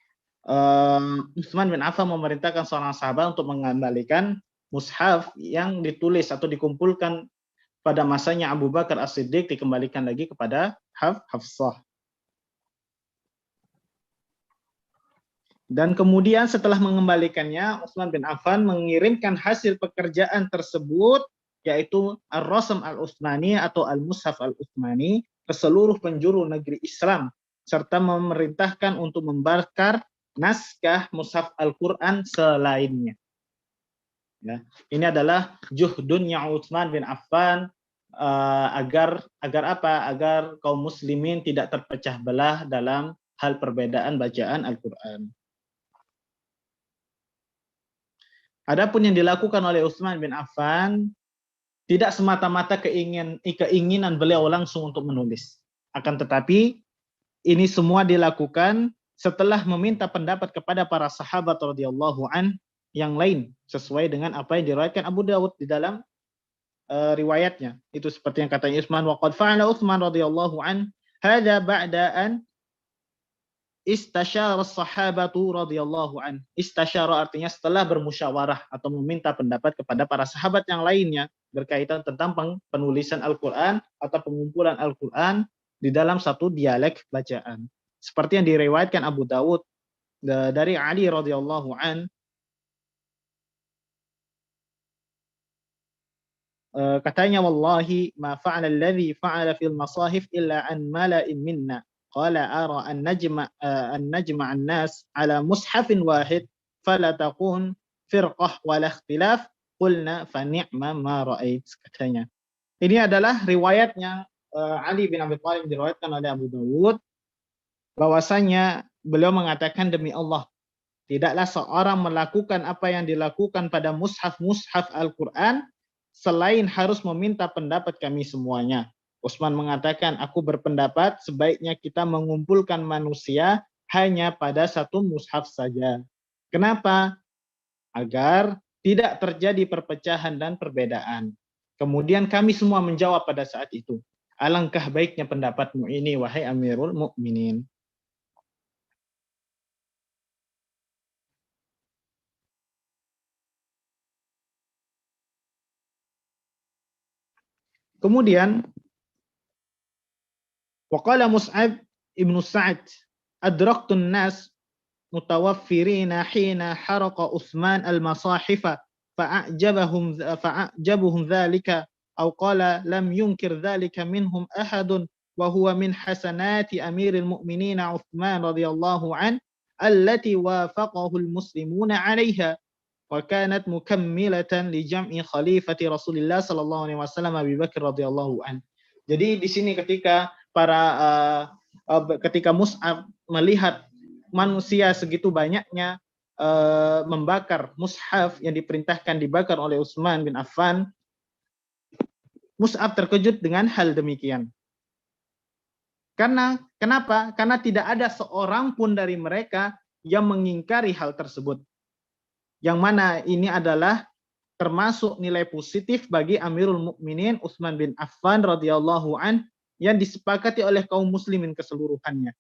Utsman bin Affan memerintahkan seorang sahabat untuk mengembalikan mushaf yang ditulis atau dikumpulkan pada masanya Abu Bakar As-Siddiq, dikembalikan lagi kepada Hafsah. Dan kemudian setelah mengembalikannya, Utsman bin Affan mengirimkan hasil pekerjaan tersebut, yaitu Ar-Rasm Al-Utsmani atau Al-Mushaf Al-Utsmani, ke seluruh penjuru negeri Islam, serta memerintahkan untuk membakar naskah mushaf Al-Quran selainnya. Ya, ini adalah juhdunnya Utsman bin Affan agar apa? Agar kaum muslimin tidak terpecah belah dalam hal perbedaan bacaan Al-Quran. Adapun yang dilakukan oleh Utsman bin Affan tidak semata-mata keinginan beliau langsung untuk menulis. Akan tetapi ini semua dilakukan setelah meminta pendapat kepada para sahabat radhiyallahu an yang lain sesuai dengan apa yang diriwayatkan Abu Dawud di dalam riwayatnya. Itu seperti yang katanya Utsman, wa qad fa'ala Utsman radhiyallahu an hadza ba'da an istasyara as-sahabatu radhiyallahu an. Istasyara artinya setelah bermusyawarah atau meminta pendapat kepada para sahabat yang lainnya berkaitan tentang penulisan Al-Quran atau pengumpulan Al-Quran di dalam satu dialek bacaan. Seperti yang diriwayatkan Abu Dawud dari Ali radhiyallahu an, katanya wallahi ma fa'ala alladhi fa'ala fil masahif illa an mala'in minna qala ara an najma an-nas ala mushafin wahid fala takun firqah wala ikhtilaf qulna fa ni'ma ma ra'ait, katanya. Ini adalah riwayatnya Ali bin Abi Thalib, diriwayatkan oleh Abu Dawud, bahwasanya beliau mengatakan, demi Allah, tidaklah seorang melakukan apa yang dilakukan pada mushaf Al-Quran selain harus meminta pendapat kami semuanya. Utsman mengatakan, aku berpendapat sebaiknya kita mengumpulkan manusia hanya pada satu mushaf saja. Kenapa? Agar tidak terjadi perpecahan dan perbedaan. Kemudian kami semua menjawab pada saat itu, alangkah baiknya pendapatmu ini, wahai Amirul Mukminin. Kemudian waqala Mus'ab ibn Sa'd adraktun nas mutawaffirina hina haraqa Utsman al-masahifa fa'ajabuhum dhalika aw qala lam yunkir dhalika minhum ahadun wa huwa min hasanati amiril mu'minin Utsman radhiyallahu an allati wafaqahu al-muslimuna 'alayha wa kanat mukammilatan li jam'i khalifati Rasulillah sallallahu alaihi wasallam Abi Bakar radhiyallahu an. Jadi di sini ketika ketika Mus'ab melihat manusia segitu banyaknya membakar mushaf yang diperintahkan dibakar oleh Utsman bin Affan, Mus'ab terkejut dengan hal demikian. Kenapa? Karena tidak ada seorang pun dari mereka yang mengingkari hal tersebut. Yang mana ini adalah termasuk nilai positif bagi Amirul Mukminin Utsman bin Affan radhiyallahu an yang disepakati oleh kaum muslimin keseluruhannya.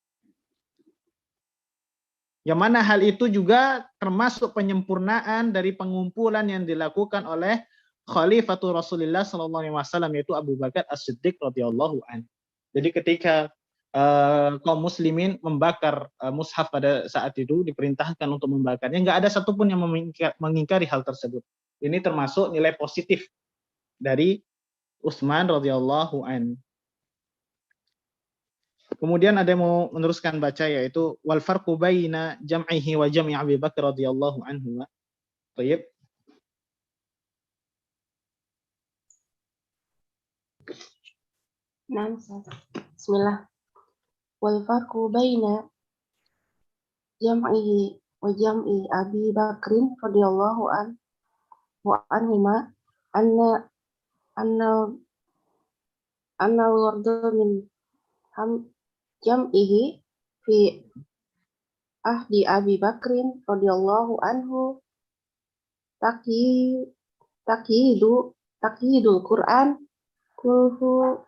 Yang mana hal itu juga termasuk penyempurnaan dari pengumpulan yang dilakukan oleh Khalifatul Rasulullah sallallahu alaihi wasallam, yaitu Abu Bakar As-Siddiq radhiyallahu an. Jadi ketika kaum muslimin membakar mushaf pada saat itu, diperintahkan untuk membakarnya, enggak ada satupun yang mengingkari hal tersebut. Ini termasuk nilai positif dari Utsman radhiyallahu an. Kemudian ada yang mau meneruskan baca, yaitu wal farqu baina jam'ihi wa jam'i Abi Bakar radhiyallahu anhu. Baik. Nah, bismillah. Wal farqu baina jam'ihi wa jam'i Abi Bakrin radhiyallahu anhuma anna warda min jam'ihi fi ahdi Abi Bakrin radhiyallahu anhu taqyidul Qur'an kulhu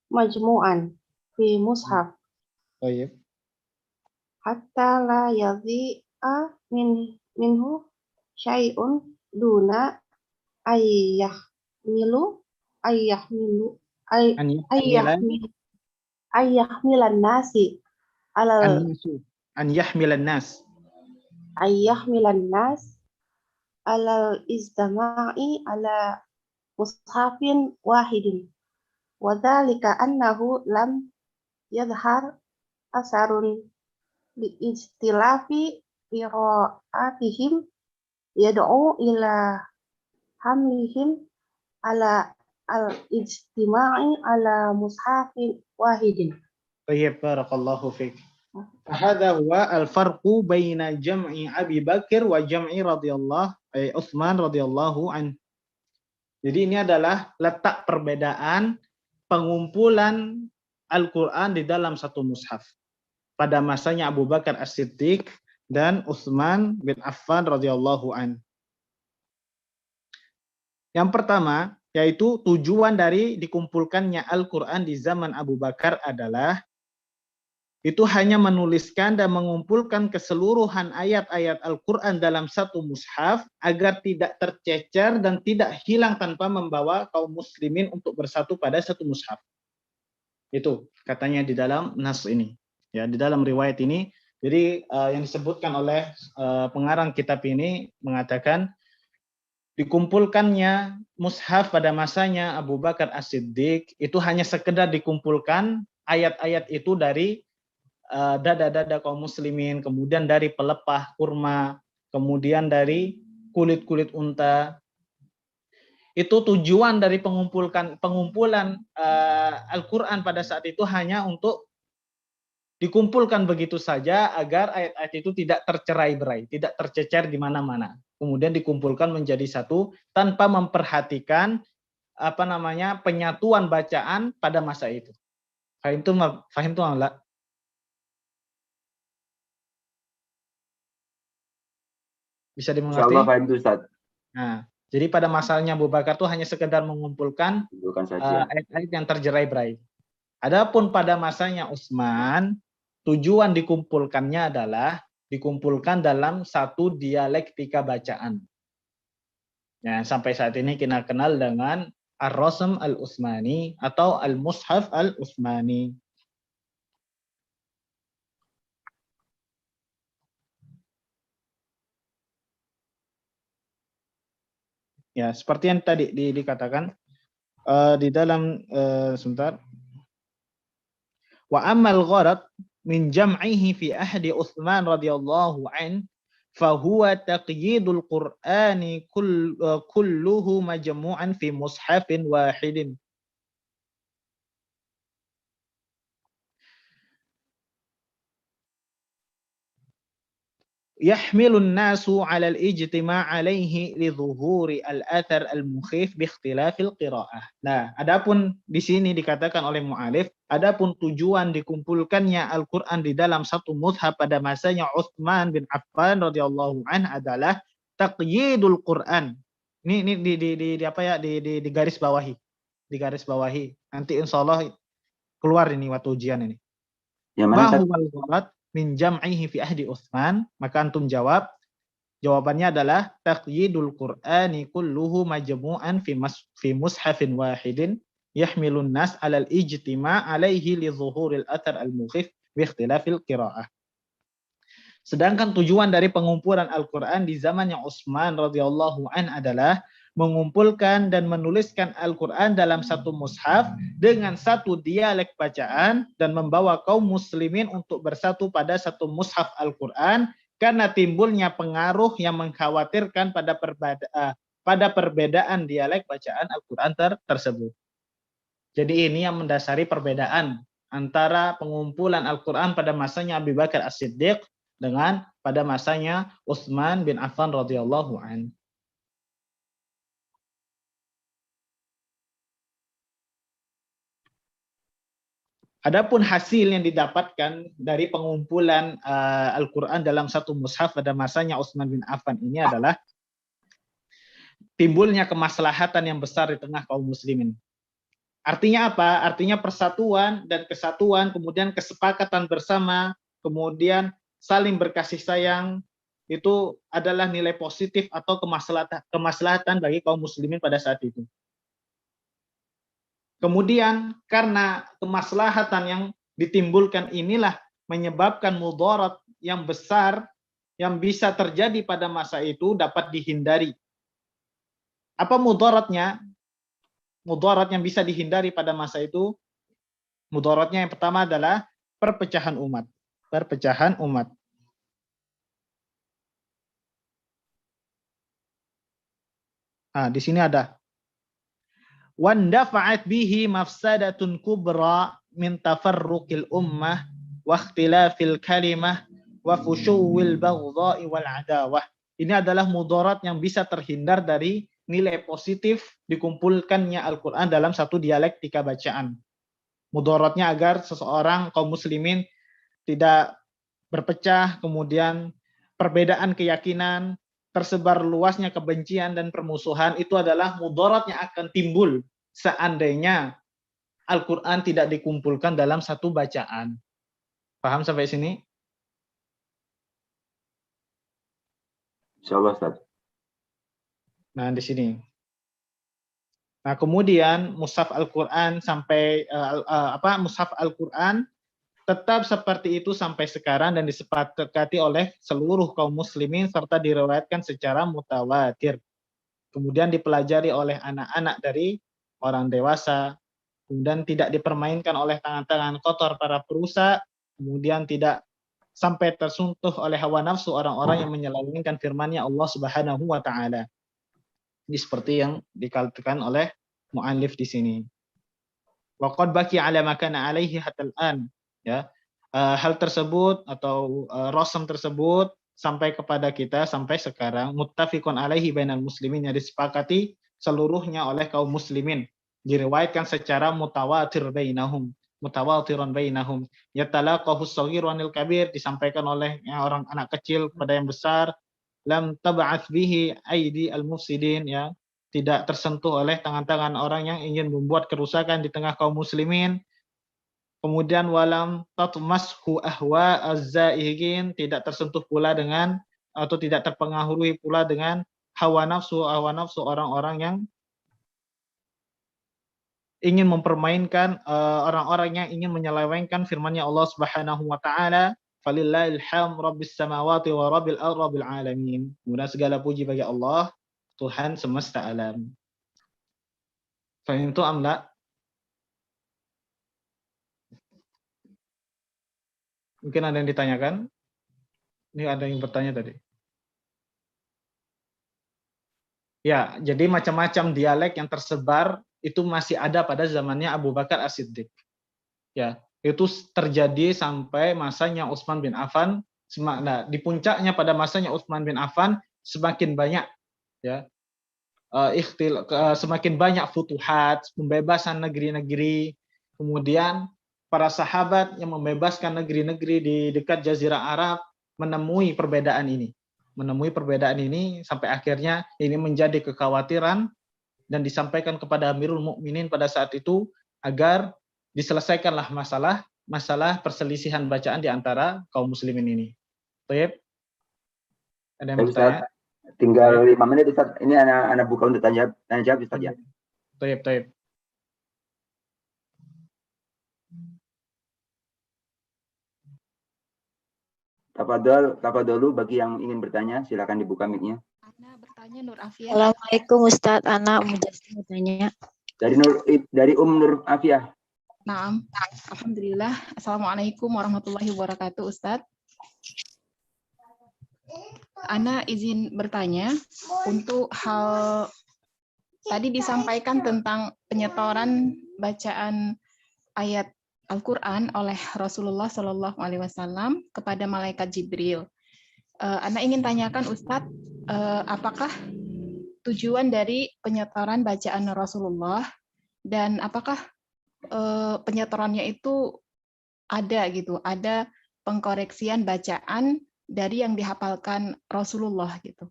majmu'an fi mushaf. Baik. Hatta la yadhi'a minhu syai'un duna ayyahmilan nasi alal An yahmilan nas alal istama'i ala mushafin wahidin wa dzalika annahu lam yadhhar asarun li istilafi qira'atihim yad'u ila hamlihim ala al-ijtima'i ala mushafin wahidin. Baik, barakallahu fiik. Hadza huwa al-farqu baina jam'i Abi Bakar wa jam'i Utsman radhiyallahu an. Jadi ini adalah letak perbedaan pengumpulan Al-Qur'an di dalam satu mushaf pada masanya Abu Bakar As-Siddiq dan Utsman bin Affan radhiyallahu an. Yang pertama, yaitu tujuan dari dikumpulkannya Al-Qur'an di zaman Abu Bakar adalah itu hanya menuliskan dan mengumpulkan keseluruhan ayat-ayat Al-Qur'an dalam satu mushaf agar tidak tercecer dan tidak hilang tanpa membawa kaum muslimin untuk bersatu pada satu mushaf. Itu katanya di dalam nas ini. Ya, di dalam riwayat ini, jadi yang disebutkan oleh pengarang kitab ini mengatakan dikumpulkannya mushaf pada masanya Abu Bakar As-Siddiq itu hanya sekedar dikumpulkan ayat-ayat itu dari dada-dada kaum muslimin, kemudian dari pelepah kurma, kemudian dari kulit-kulit unta. Itu tujuan dari pengumpulan Al-Qur'an pada saat itu hanya untuk dikumpulkan begitu saja agar ayat-ayat itu tidak tercerai-berai, tidak tercecer di mana-mana. Kemudian dikumpulkan menjadi satu tanpa memperhatikan penyatuan bacaan pada masa itu. Fahim tuh enggak? Bisa dimengerti? Insyaallah paham tuh, Ustaz. Nah, jadi pada masanya Abu Bakar tuh hanya sekedar mengumpulkan ayat-ayat yang tercerai-berai. Adapun pada masanya Utsman, tujuan dikumpulkannya adalah dikumpulkan dalam satu dialektika bacaan. Ya, sampai saat ini kita kenal dengan Ar-Rasm Al-Utsmani atau Al-Mushaf Al-Utsmani. Ya, seperti yang tadi dikatakan di dalam sebentar. Wa ammal gharad min jam'ihi fi ahdi Utsman radhiyallahu an fa huwa taqyidul Qur'ani kulluhu majmu'an fi mushafin wahidin. Yahmilun nasu 'ala al-ijtima' 'alaihi li dhuhuri al-athar al-mukhif bi ikhtilafil qira'ah. Nah, adapun di sini dikatakan oleh mu'alif, adapun tujuan dikumpulkannya Al-Qur'an di dalam satu mushaf pada masanya Utsman bin Affan radhiyallahu anhu adalah taqyidul Qur'an. Ini di garis bawahi. Di garis bawahi. Nanti insyaallah keluar ini waktu ujian ini. Yang mana Ustaz? Min jam'ihi fi ahdi Utsman, maka antum jawab. Jawabannya adalah taqyidul Qur'ani kulluhu majmu'an fi mushafin wahidin yahmilun nas 'alal ijtima' 'alaihi li dhuhuril athar al-mukhif bi ikhtilafil qira'ah. Sedangkan tujuan dari pengumpulan Al-Quran di zamannya Utsman radhiyallahu an adalah mengumpulkan dan menuliskan Al-Quran dalam satu mushaf dengan satu dialek bacaan dan membawa kaum muslimin untuk bersatu pada satu mushaf Al-Quran karena timbulnya pengaruh yang mengkhawatirkan pada perbedaan dialek bacaan Al-Quran tersebut. Jadi ini yang mendasari perbedaan antara pengumpulan Al-Quran pada masanya Abu Bakar As-Siddiq dengan pada masanya Utsman bin Affan radhiyallahu an. Adapun hasil yang didapatkan dari pengumpulan Al-Quran dalam satu mushaf pada masanya Utsman bin Affan ini adalah timbulnya kemaslahatan yang besar di tengah kaum muslimin. Artinya apa? Artinya persatuan dan kesatuan, kemudian kesepakatan bersama, kemudian saling berkasih sayang, itu adalah nilai positif atau kemaslahatan bagi kaum muslimin pada saat itu. Kemudian karena kemaslahatan yang ditimbulkan inilah menyebabkan mudarat yang besar yang bisa terjadi pada masa itu dapat dihindari. Apa mudaratnya? Mudarat yang bisa dihindari pada masa itu, mudaratnya yang pertama adalah perpecahan umat. Perpecahan umat. Nah, di sini ada wandafa'at bihi mafsadatun kubra min tafarruqil ummah wa ikhtilafil kalimah wa fushuwil baghdha'i wal adawah. Ini adalah mudarat yang bisa terhindar dari nilai positif dikumpulkannya Al-Quran dalam satu dialektika bacaan. Mudaratnya agar seseorang kaum muslimin tidak berpecah, kemudian perbedaan keyakinan, tersebar luasnya kebencian dan permusuhan, itu adalah mudarat yang akan timbul seandainya Al-Quran tidak dikumpulkan dalam satu bacaan. Paham sampai sini? Insyaallah, Ustaz. Nah, di sini. Nah, kemudian mushaf Al-Quran sampai mushaf Al-Quran tetap seperti itu sampai sekarang dan disepakati oleh seluruh kaum muslimin serta diriwayatkan secara mutawatir. Kemudian dipelajari oleh anak-anak dari orang dewasa, kemudian tidak dipermainkan oleh tangan-tangan kotor para perusak, kemudian tidak sampai tersentuh oleh hawa nafsu orang-orang yang menyelewengkan firman-Nya Allah Subhanahu wa taala. Ini seperti yang dikatakan oleh muallif di sini. Wa qad baqi ala ma kana alaihi hatta al-an. Ya, hal tersebut atau rasam tersebut sampai kepada kita sampai sekarang muttafiqun alaihi bainal muslimin, yang disepakati seluruhnya oleh kaum muslimin, diriwayatkan secara mutawatiran bainahum yatalaqahu as-saghir wanil kabir, disampaikan oleh orang anak kecil kepada yang besar, lam tab'ats bihi aidi al-mufsidin, ya, tidak tersentuh oleh tangan-tangan orang yang ingin membuat kerusakan di tengah kaum muslimin. Kemudian walam tatmashu ahwa az-zaihin, tidak tersentuh pula dengan atau tidak terpengaruhi pula dengan hawa nafsu orang-orang yang ingin mempermainkan, orang-orang yang ingin menyelewengkan firman-Nya Allah Subhanahu wa taala, falillahil hamd rabbis samawati wa rabbil alamin. Kemudian segala puji bagi Allah, Tuhan semesta alam. Fahim itu amla? Mungkin ada yang ditanyakan? Ini ada yang bertanya tadi. Ya, jadi macam-macam dialek yang tersebar itu masih ada pada zamannya Abu Bakar As-Siddiq. Ya, itu terjadi sampai masanya Utsman bin Affan. Nah, di puncaknya pada masanya Utsman bin Affan semakin banyak, ya, semakin banyak futuhat, pembebasan negeri-negeri, kemudian para sahabat yang membebaskan negeri-negeri di dekat Jazirah Arab menemui perbedaan ini sampai akhirnya ini menjadi kekhawatiran dan disampaikan kepada Amirul Mukminin pada saat itu agar diselesaikanlah masalah perselisihan bacaan di antara kaum muslimin ini. Baik. Ada yang bertanya? Tinggal 5 menit, Ustaz. Ini anak buka untuk tanya jawab, Ustaz, ya. Baik. Tafadhol bagi yang ingin bertanya, silakan dibuka mic-nya. Ana bertanya Nur Afiah. Assalamualaikum Ustadz, Ana Mujastin bertanya. Dari Nur Afiah. Naam. Alhamdulillah. Assalamualaikum warahmatullahi wabarakatuh, Ustadz. Ana izin bertanya untuk hal tadi disampaikan tentang penyetoran bacaan ayat Al-Quran oleh Rasulullah Shallallahu Alaihi Wasallam kepada malaikat Jibril. Ana ingin tanyakan Ustadz, apakah tujuan dari penyetoran bacaan Rasulullah dan apakah penyetorannya itu ada pengkoreksian bacaan dari yang dihafalkan Rasulullah gitu.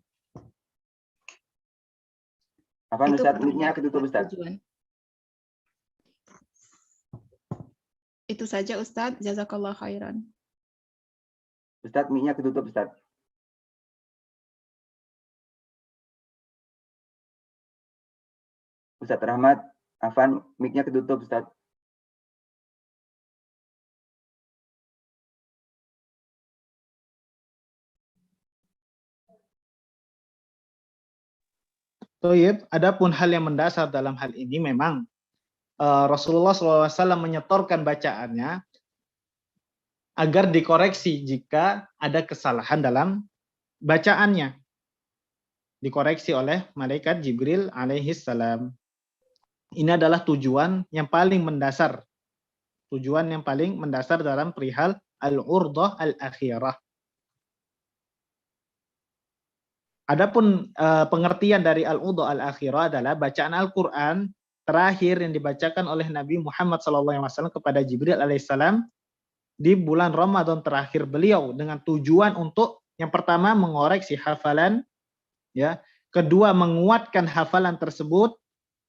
Apa Ustaz, mic-nya ketutup Ustaz? Itu saja Ustadz, jazakallah khairan. Ustadz, mic-nya ketutup Ustadz. Ustadz Rahmat, Afan, mic-nya ketutup Ustadz. Toyib, adapun hal yang mendasar dalam hal ini memang Rasulullah SAW menyetorkan bacaannya agar dikoreksi jika ada kesalahan dalam bacaannya. Dikoreksi oleh malaikat Jibril alaihissalam. Ini adalah tujuan yang paling mendasar. Tujuan yang paling mendasar dalam perihal al-urdah al-akhirah. Adapun pengertian dari al-urdah al-akhirah adalah bacaan Al-Quran terakhir yang dibacakan oleh Nabi Muhammad SAW kepada Jibril alaihissalam di bulan Ramadan terakhir beliau dengan tujuan untuk yang pertama mengoreksi hafalan, ya, kedua menguatkan hafalan tersebut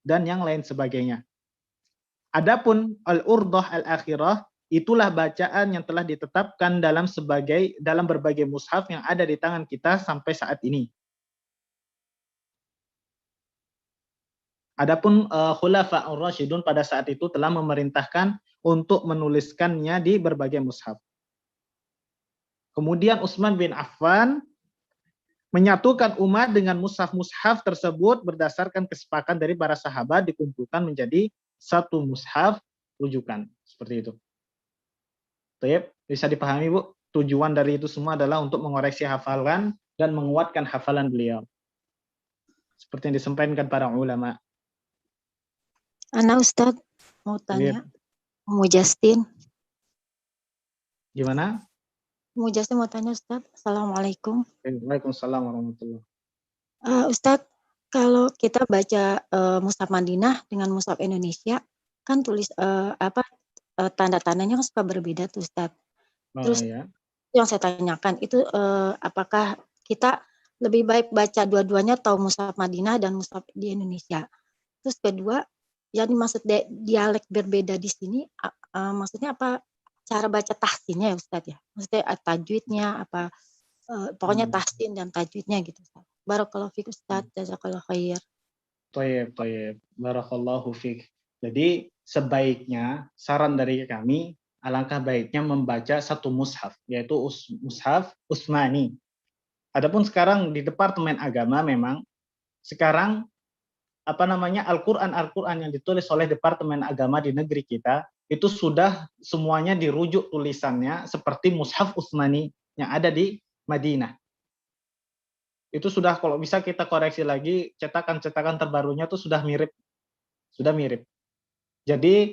dan yang lain sebagainya. Adapun al-urdah al-akhirah itulah bacaan yang telah ditetapkan dalam berbagai mushaf yang ada di tangan kita sampai saat ini. Adapun Khulafa'ur Rasyidun pada saat itu telah memerintahkan untuk menuliskannya di berbagai mushaf. Kemudian Utsman bin Affan menyatukan umat dengan mushaf-mushaf tersebut berdasarkan kesepakatan dari para sahabat dikumpulkan menjadi satu mushaf rujukan. Seperti itu. Baik, bisa dipahami Bu? Tujuan dari itu semua adalah untuk mengoreksi hafalan dan menguatkan hafalan beliau. Seperti yang disampaikan para ulama. Ana Ustadz mau tanya, Mujastin. Gimana? Mujastin mau tanya Ustadz. Assalamualaikum. Waalaikumsalam warahmatullahi. Ustadz, kalau kita baca mushaf Madinah dengan mushaf Indonesia, kan tulis tanda-tandanya kan suka berbeda tuh Ustadz. Terus Ya. yang saya tanyakan itu apakah kita lebih baik baca dua-duanya atau mushaf Madinah dan mushaf di Indonesia? Terus kedua, yang dimaksud dialek berbeda di sini, maksudnya apa? Cara baca tahsinnya ya Ustadz ya? Maksudnya tajwidnya apa? Pokoknya tahsin dan tajwidnya gitu Ustadz. Barakallahu fiik Ustadz, jazakallahu khair. Thayyib. Barakallahu fiik. Jadi sebaiknya saran dari kami, alangkah baiknya membaca satu mushaf, yaitu mushaf Utsmani. Adapun sekarang di Departemen Agama memang sekarang Al-Quran yang ditulis oleh Departemen Agama di negeri kita itu sudah semuanya dirujuk tulisannya seperti mushaf Utsmani yang ada di Madinah. Itu sudah, kalau bisa kita koreksi lagi, cetakan-cetakan terbarunya itu sudah mirip. Jadi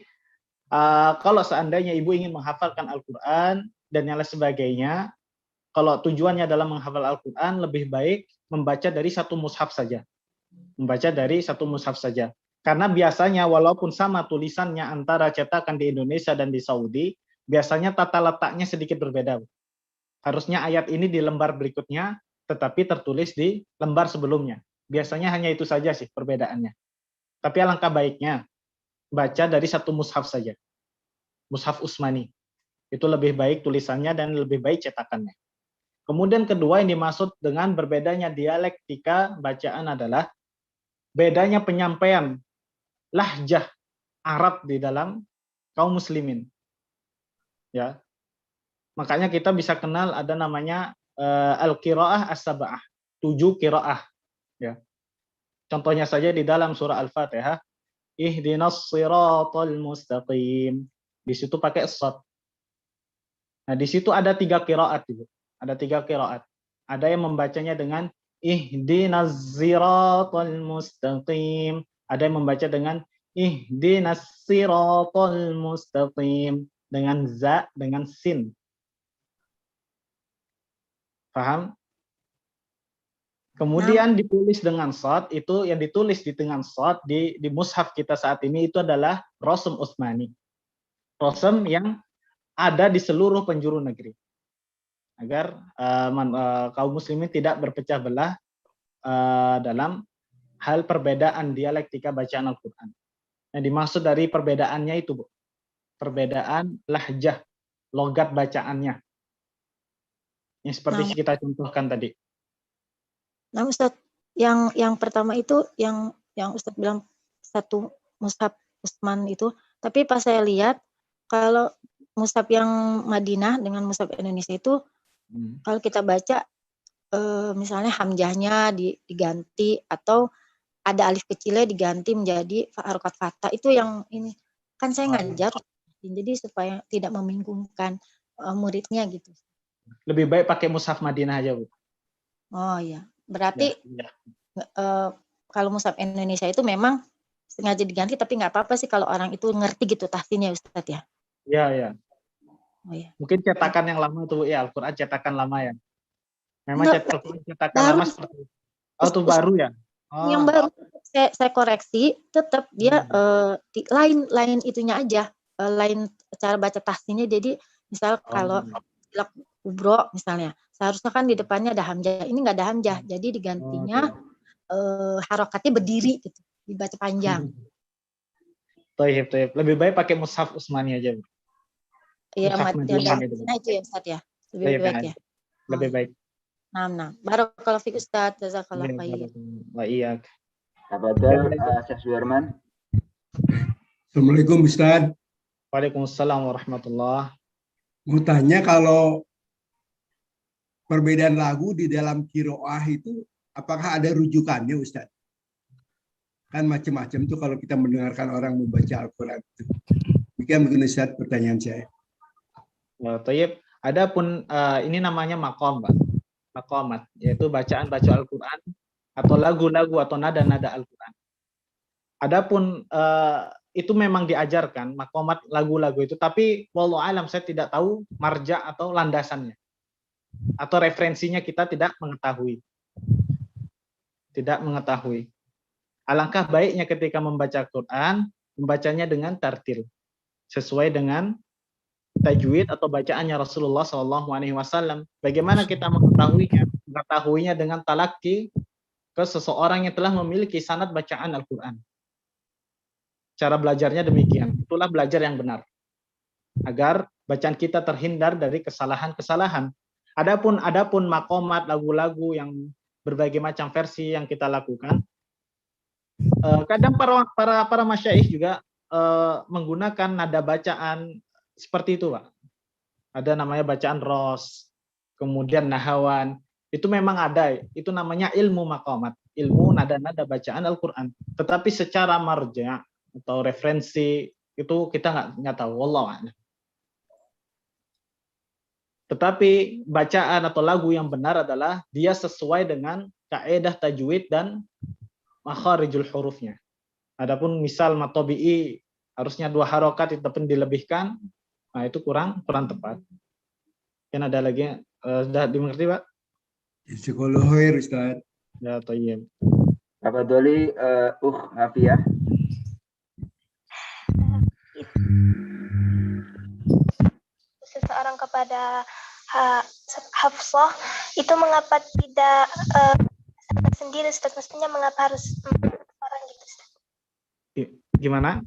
kalau seandainya ibu ingin menghafalkan Al-Quran dan yang lain sebagainya, kalau tujuannya adalah menghafal Al-Quran, lebih baik membaca dari satu mushaf saja. Karena biasanya walaupun sama tulisannya antara cetakan di Indonesia dan di Saudi, biasanya tata letaknya sedikit berbeda. Harusnya ayat ini di lembar berikutnya, tetapi tertulis di lembar sebelumnya. Biasanya hanya itu saja sih perbedaannya. Tapi alangkah baiknya baca dari satu mushaf saja. Mushaf Utsmani. Itu lebih baik tulisannya dan lebih baik cetakannya. Kemudian kedua yang dimaksud dengan berbedanya dialektika bacaan adalah bedanya penyampaian lahjah Arab di dalam kaum muslimin. Ya. Makanya kita bisa kenal ada namanya al-qiraah as-sab'ah, 7 qiraah ya. Contohnya saja di dalam surah Al-Fatihah, ihdinas siratal mustaqim. Di situ pakai shad. Nah, di situ ada 3 qiraat Ibu. Ada 3 qiraat. Ada yang membacanya dengan ihdinas siratal mustaqim. Ada yang membaca dengan ihdinas siratal mustaqim dengan za, dengan sin. Paham? Kemudian ditulis dengan shad, itu yang ditulis dengan shad di mushaf kita saat ini itu adalah Rasm Utsmani. Rasm yang ada di seluruh penjuru negeri. Agar kaum muslimin tidak berpecah belah dalam hal perbedaan dialektika bacaan Al-Qur'an. Yang dimaksud dari perbedaannya itu, Bu. Perbedaan lahjah, logat bacaannya. Yang seperti kita contohkan tadi. Nah, Ustadz, yang pertama itu yang Ustadz bilang satu mushaf Utsman itu, tapi pas saya lihat kalau mushaf yang Madinah dengan mushaf Indonesia itu kalau kita baca misalnya hamzahnya diganti atau ada alif kecilnya diganti menjadi harokat fathah, itu yang ini kan saya ngajar jadi supaya tidak membingungkan muridnya gitu. Lebih baik pakai mushaf Madinah aja, Bu. Oh iya. Berarti kalau mushaf Indonesia itu memang sengaja diganti, tapi nggak apa-apa sih kalau orang itu ngerti gitu tahsinnya, Ustadz ya? Iya, iya. Oh, iya. Mungkin cetakan yang lama tuh ya, Al-Qur'an cetakan lama ya. Memang cetakan lama seperti itu. Oh, itu baru ya? Oh. Yang baru saya koreksi, tetap dia lain itunya aja, lain cara baca tahsinnya. Jadi misal kalau kubro misalnya, seharusnya kan di depannya ada hamzah, ini nggak ada hamzah, jadi digantinya harokatnya berdiri gitu, dibaca panjang. Taib. Lebih baik pakai mushaf Utsmani aja. Iya, Madinah itu ya Ustaz ya. Lebih baik ya. Lebih baik. Nah. Barakallahu fiik Ustaz, jazakallahu khair. Wa iyyak. Tafadhol Syekh Suherman. Assalamualaikum Ustaz. Waalaikumsalam warahmatullahi. Mau tanya kalau perbedaan lagu di dalam qiraah itu apakah ada rujukannya Ustaz? Kan macam-macam tuh kalau kita mendengarkan orang membaca Al-Quran itu. Demikian Ustaz pertanyaan saya. Taib. Adapun ini namanya maqam, Pak. Maqamat, yaitu bacaan Al-Quran atau lagu-lagu atau nada-nada Al-Quran. Adapun itu memang diajarkan maqamat lagu-lagu itu, tapi wallahu alam saya tidak tahu marja atau landasannya atau referensinya kita tidak mengetahui. Alangkah baiknya ketika membaca Quran, membacanya dengan tartil sesuai dengan tajwid atau bacaannya Rasulullah SAW. Bagaimana kita mengetahuinya dengan talaki ke seseorang yang telah memiliki sanad bacaan Al-Quran. Cara belajarnya demikian. Itulah belajar yang benar. Agar bacaan kita terhindar dari kesalahan-kesalahan. Adapun maqamat lagu-lagu yang berbagai macam versi yang kita lakukan, kadang para masyaikh juga menggunakan nada bacaan seperti itu, Pak. Ada namanya bacaan ros, kemudian nahawan. Itu memang ada, itu namanya ilmu maqamat, ilmu nada-nada bacaan Al-Quran. Tetapi secara marja atau referensi itu kita nggak tahu, wallahu a'lam. Tetapi bacaan atau lagu yang benar adalah dia sesuai dengan kaidah tajwid dan makharijul hurufnya. Adapun misal matobi'i harusnya 2 harokat itu pun dilebihkan, nah itu kurang tepat. Kan ada lagi, sudah dimengerti Pak? Jazakallahu khair Ustaz. Ya, tayyib. Tafadholi Hafiyah. Seseorang kepada Hafsah itu mengapa tidak sendiri Ustaz? Mestinya mengapa harus orang gitu Ustaz? Gimana?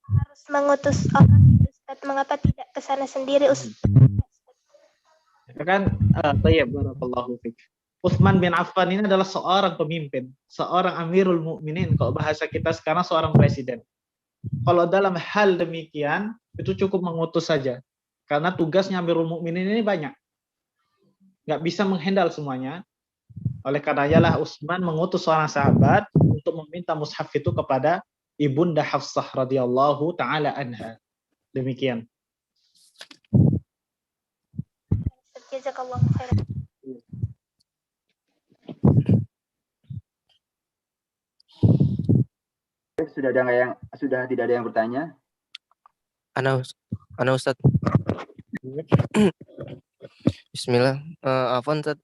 Harus mengutus orang gitu Ustaz. Mengapa tidak ke sana sendiri Ustaz? Kan tayyib, barakallahu fiik. Utsman bin Affan ini adalah seorang pemimpin, seorang Amirul Mukminin, kalau bahasa kita sekarang seorang presiden. Kalau dalam hal demikian itu cukup mengutus saja. Karena tugasnya Amirul Mukminin ini banyak. Nggak bisa menghandle semuanya. Oleh karenanya lah Utsman mengutus seorang sahabat untuk meminta mushaf itu kepada Ibunda Hafsah radhiyallahu taala anha. Demikian. Jazakallahu khairan. Sudah tidak ada yang bertanya? Ana Ustaz. Bismillah. Afwan Ustaz.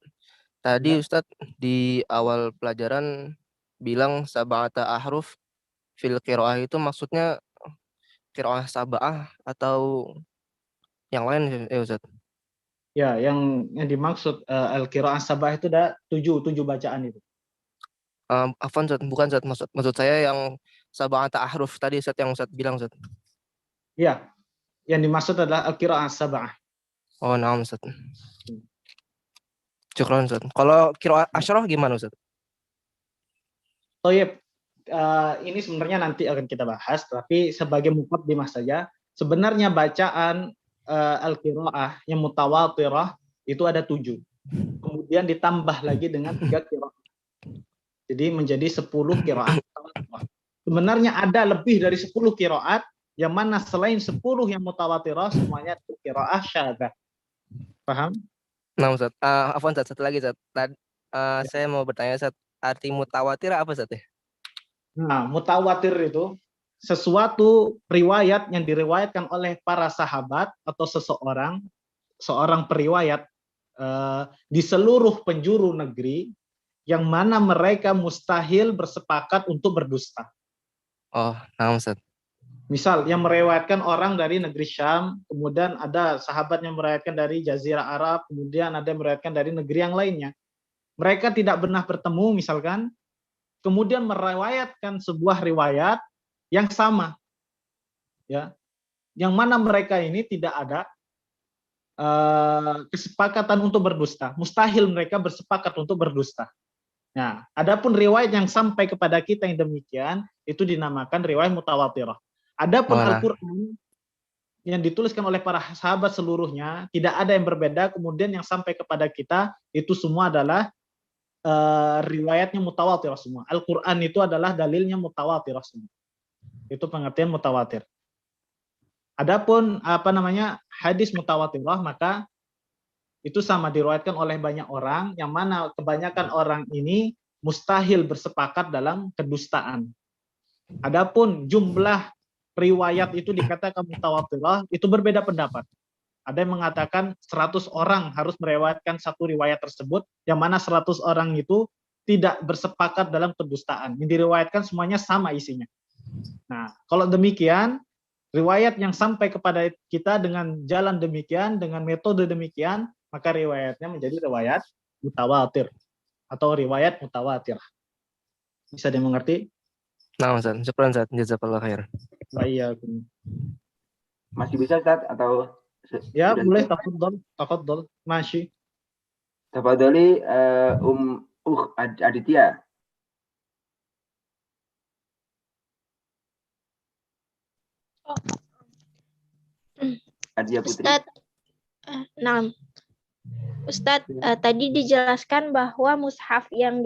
Tadi Ustaz di awal pelajaran bilang sab'ata ahruf fil qiraah itu maksudnya qiraah sab'ah atau yang lain ya Ustaz? Ya, yang dimaksud al-qiraah sab'ah itu ada 7 bacaan itu. Afwan Ustaz, bukan Ustaz, maksud saya yang sab'ata ahruf tadi Ustaz yang Ustaz bilang Ustaz. Ya, yang dimaksud adalah al-qiraah sab'ah. Oh, naam Ustaz. Syukran Ustaz. Kalau qiraah asyrah gimana Ustaz? Toyib, ini sebenarnya nanti akan kita bahas, tapi sebagai muqaddimah saja, sebenarnya bacaan al-qiraah yang mutawatirah itu ada 7. Kemudian ditambah lagi dengan 3 qiraah. Jadi menjadi 10 qiraah mutawatirah. Sebenarnya ada lebih dari 10 qiraat, yang mana selain 10 yang mutawatirah semuanya itu qiraah syadzah. Paham? Nah Ustaz, afwan Ustaz, satu lagi Ustaz. Saya mau bertanya Ustaz, arti mutawatir apa Ustaz ya? Nah, mutawatir itu sesuatu riwayat yang diriwayatkan oleh para sahabat atau seorang periwayat di seluruh penjuru negeri yang mana mereka mustahil bersepakat untuk berdusta. Oh, nah Ustaz. Misal yang meriwayatkan orang dari negeri Syam, kemudian ada sahabat yang meriwayatkan dari Jazirah Arab, kemudian ada yang meriwayatkan dari negeri yang lainnya. Mereka tidak pernah bertemu misalkan, kemudian meriwayatkan sebuah riwayat yang sama. Ya. Yang mana mereka ini tidak ada kesepakatan untuk berdusta. Mustahil mereka bersepakat untuk berdusta. Nah, adapun riwayat yang sampai kepada kita yang demikian itu dinamakan riwayat mutawatirah. Adapun Al-Qur'an yang dituliskan oleh para sahabat seluruhnya tidak ada yang berbeda, kemudian yang sampai kepada kita itu semua adalah riwayatnya mutawatirah semua. Al-Qur'an itu adalah dalilnya mutawatirah semua. Itu pengertian mutawatir. Adapun hadis mutawatirah, maka itu sama diriwayatkan oleh banyak orang, yang mana kebanyakan orang ini mustahil bersepakat dalam kedustaan. Adapun jumlah riwayat itu dikatakan mutawatirah, itu berbeda pendapat. Ada yang mengatakan 100 orang harus meriwayatkan satu riwayat tersebut, yang mana 100 orang itu tidak bersepakat dalam kedustaan. Yang diriwayatkan semuanya sama isinya. Nah, kalau demikian, riwayat yang sampai kepada kita dengan jalan demikian, dengan metode demikian, maka riwayatnya menjadi riwayat mutawatir atau riwayat mutawatirah. Bisa dimengerti? Nah, Ustaz. Syukran Ustaz. Jazakallah khair. Baik. Masih bisa Ustaz atau ya boleh, tafadhol. Masih. Tafadholi Aditya. Aditya Putri. Ustadz, tadi dijelaskan bahwa mushaf yang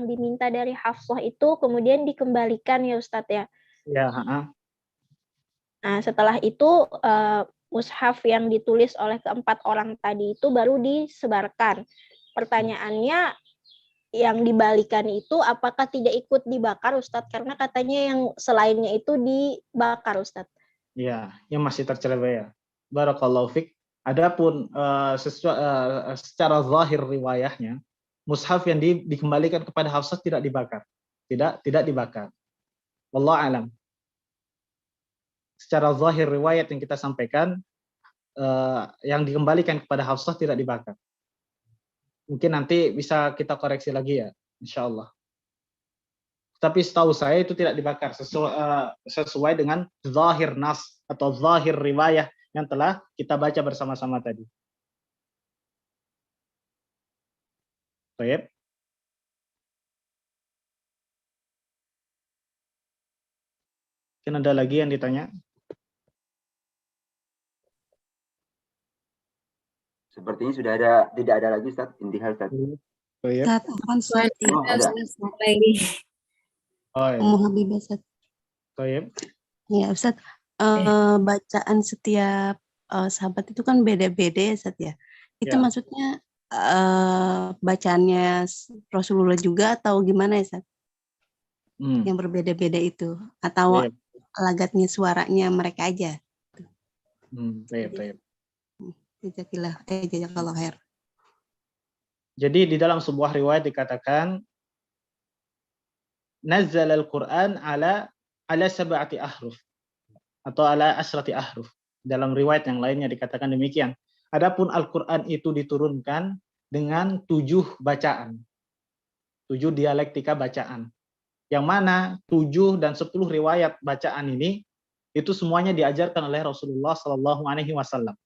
diminta dari Hafsah itu kemudian dikembalikan ya Ustadz ya. Ya. Nah, setelah itu mushaf yang ditulis oleh keempat orang tadi itu baru disebarkan. Pertanyaannya, yang dibalikan itu apakah tidak ikut dibakar Ustadz? Karena katanya yang selainnya itu dibakar Ustadz. Ya, yang masih tercela. Barakallahu fiik. Adapun secara zahir riwayahnya, mushaf yang dikembalikan kepada Hafsah tidak dibakar. Tidak dibakar. Wallahu alam. Secara zahir riwayat yang kita sampaikan, yang dikembalikan kepada Hafsah tidak dibakar. Mungkin nanti bisa kita koreksi lagi ya, insyaallah. Tapi setahu saya itu tidak dibakar sesuai dengan zahir nas atau zahir riwayah yang telah kita baca bersama-sama tadi. Baik. Mungkin ada lagi yang ditanya? Sepertinya sudah tidak ada lagi Ustaz, intihal Ustaz. Baik. Ustaz, Afwan Ustaz. Oh, ada. Sampai Oh, iya. Ummu Habibah Ustaz. Baik. Ya Ustaz, bacaan setiap sahabat itu kan beda-beda ya Ustaz ya. Itu Ya. maksudnya bacaannya Rasulullah juga atau gimana ya Ustaz? Yang berbeda-beda itu atau Baik. lagatnya suaranya mereka aja? Baik. Jazakallah khair. Jadi di dalam sebuah riwayat dikatakan nazzal al-Qur'an ala sab'ati ahruf atau ala asrati ahruf. Dalam riwayat yang lainnya dikatakan demikian. Adapun Al-Qur'an itu diturunkan dengan 7 bacaan. 7 dialektika bacaan. Yang mana 7 dan 10 riwayat bacaan ini itu semuanya diajarkan oleh Rasulullah sallallahu alaihi wasallam.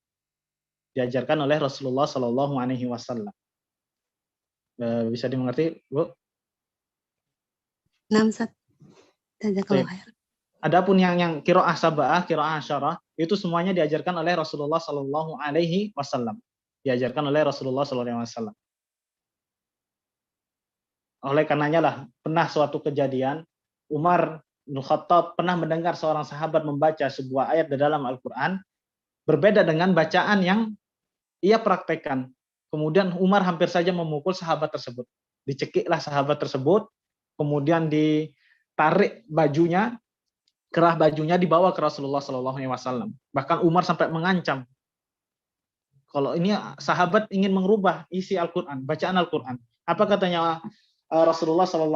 Diajarkan oleh Rasulullah sallallahu alaihi wasallam. Bisa dimengerti, Bu? Nah, Ustaz. Jazakallah khair. Adapun yang qiraah sab'ah, qiraah asyarah, itu semuanya diajarkan oleh Rasulullah sallallahu alaihi wasallam. Diajarkan oleh Rasulullah sallallahu alaihi wasallam. Oleh karenanya lah, pernah suatu kejadian, Umar bin Khattab pernah mendengar seorang sahabat membaca sebuah ayat di dalam Al-Quran, berbeda dengan bacaan yang ia praktekkan. Kemudian Umar hampir saja memukul sahabat tersebut. Dicekiklah sahabat tersebut, kemudian ditarik bajunya, kerah bajunya dibawa ke Rasulullah SAW. Bahkan Umar sampai mengancam, kalau ini sahabat ingin mengubah isi Al-Quran, bacaan Al-Quran. Apa katanya Rasulullah SAW?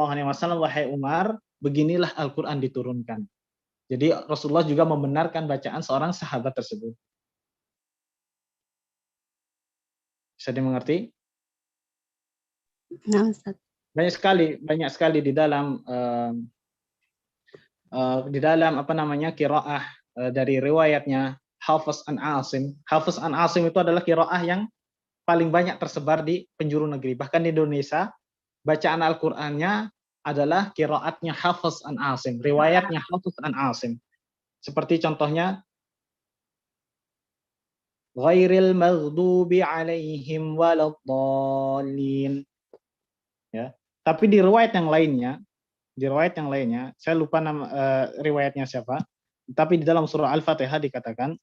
Wahai Umar, beginilah Al-Quran diturunkan. Jadi Rasulullah juga membenarkan bacaan seorang sahabat tersebut. Bisa dimengerti? Nah, Ustaz. Banyak sekali di dalam apa namanya qiraah dari riwayatnya Hafiz an Asim. Hafiz an Asim itu adalah qiraah yang paling banyak tersebar di penjuru negeri. Bahkan di Indonesia, bacaan Al-Qur'annya adalah qiraatnya Hafiz an Asim, riwayatnya Hafiz an Asim. Seperti contohnya ghairil maghdubi alaihim waladdallin. Ya. Tapi di riwayat yang lainnya, saya lupa nama riwayatnya siapa, tapi di dalam surah Al-Fatihah dikatakan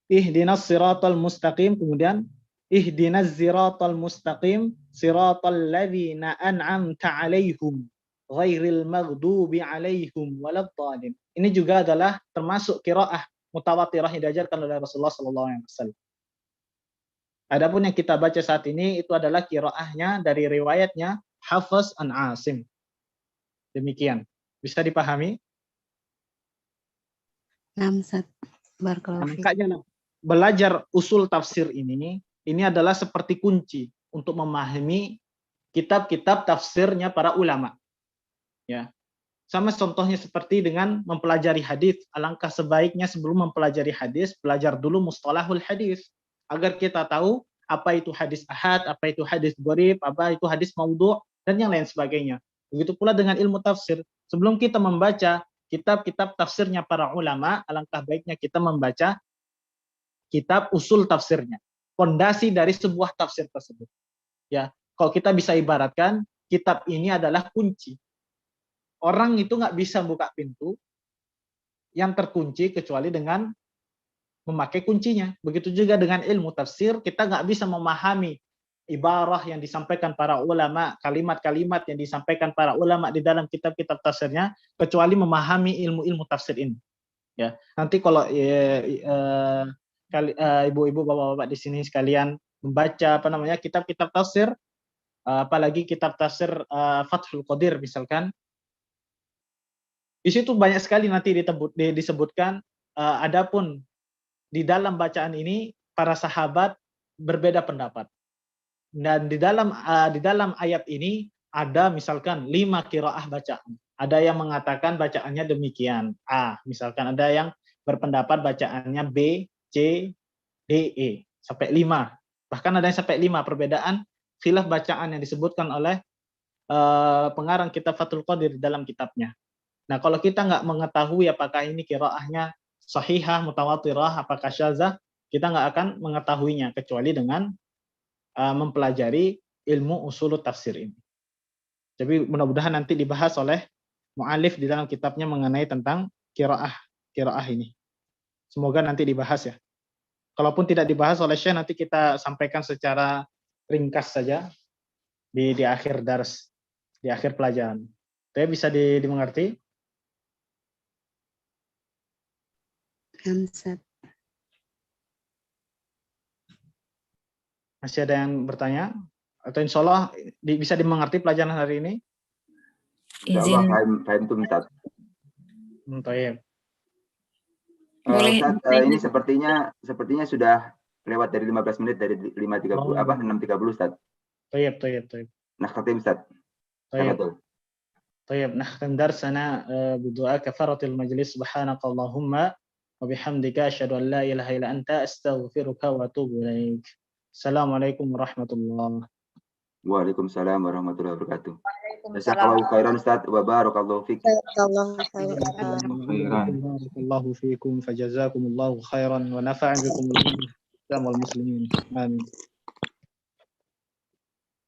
ihdinas siratal mustaqim, kemudian ihdinas siratal mustaqim siratal ladzina an'amta 'alaihim ghairil maghdubi 'alaihim waladdallin. Ini juga adalah termasuk qiraah mutawatirah yang diajarkan oleh Rasulullah sallallahu alaihi wasallam. Adapun yang kita baca saat ini itu adalah qiraahnya dari riwayatnya Hafiz an Asim. Demikian. Bisa dipahami? Nah, Ustaz. Barakallahu fiik. Makanya belajar usul tafsir ini adalah seperti kunci untuk memahami kitab-kitab tafsirnya para ulama. Ya. Sama contohnya seperti dengan mempelajari hadis. Alangkah sebaiknya sebelum mempelajari hadis, belajar dulu mustalahul hadis agar kita tahu apa itu hadis ahad, apa itu hadis gharib, apa itu hadis maudhu' dan yang lain sebagainya. Begitu pula dengan ilmu tafsir. Sebelum kita membaca kitab-kitab tafsirnya para ulama, alangkah baiknya kita membaca kitab usul tafsirnya, fondasi dari sebuah tafsir tersebut. Ya, kalau kita bisa ibaratkan kitab ini adalah kunci. Orang itu nggak bisa buka pintu yang terkunci kecuali dengan memakai kuncinya. Begitu juga dengan ilmu tafsir, kita nggak bisa memahami ibarah yang disampaikan para ulama, kalimat-kalimat yang disampaikan para ulama di dalam kitab-kitab tafsirnya, kecuali memahami ilmu-ilmu tafsir ini. Ya, nanti kalau ibu-ibu, bapak-bapak di sini sekalian membaca kitab-kitab tafsir, apalagi kitab tafsir Fathul Qadir misalkan, di situ banyak sekali nanti disebutkan adapun di dalam bacaan ini para sahabat berbeda pendapat. Dan di dalam ayat ini ada misalkan 5 qiraah bacaan. Ada yang mengatakan bacaannya demikian. A, misalkan ada yang berpendapat bacaannya B, C, D, E sampai 5. Bahkan ada yang sampai 5 perbedaan khilaf bacaan yang disebutkan oleh pengarang kitab Fathul Qadir dalam kitabnya. Nah, kalau kita nggak mengetahui apakah ini qiraahnya sahihah, mutawatirah, apakah syazah, kita nggak akan mengetahuinya kecuali dengan mempelajari ilmu usul tafsir ini. Jadi mudah-mudahan nanti dibahas oleh mu'alif di dalam kitabnya mengenai tentang qiraah ini. Semoga nanti dibahas ya. Kalaupun tidak dibahas oleh Syekh, nanti kita sampaikan secara ringkas saja di akhir dars, di akhir pelajaran. Itu bisa dimengerti? Masih ada yang bertanya? Atau insya Allah bisa dimengerti pelajaran hari ini? Izin. Fahim tuh Ustaz. Boleh. Ini sepertinya sudah lewat dari 15 menit dari 6.30 Ustaz. Tayyib. Nah, khatim Ustaz. Tayyib. Nakhtim darsana bidu'a kafaratil majlis. Subhanakallahumma wa bihamdika asyhadu an la ilaha illa anta astaghfiruka wa atubu ilaik. Assalamualaikum warahmatullahi wabarakatuh. Waalaikumsalam warahmatullahi wabarakatuh. Jazakallahu khairan Ustaz wa barakallahu fiik. Barakallahu fiikum fajazakumullahu khairan wa nafa'a bikum wal muslimin. Amin.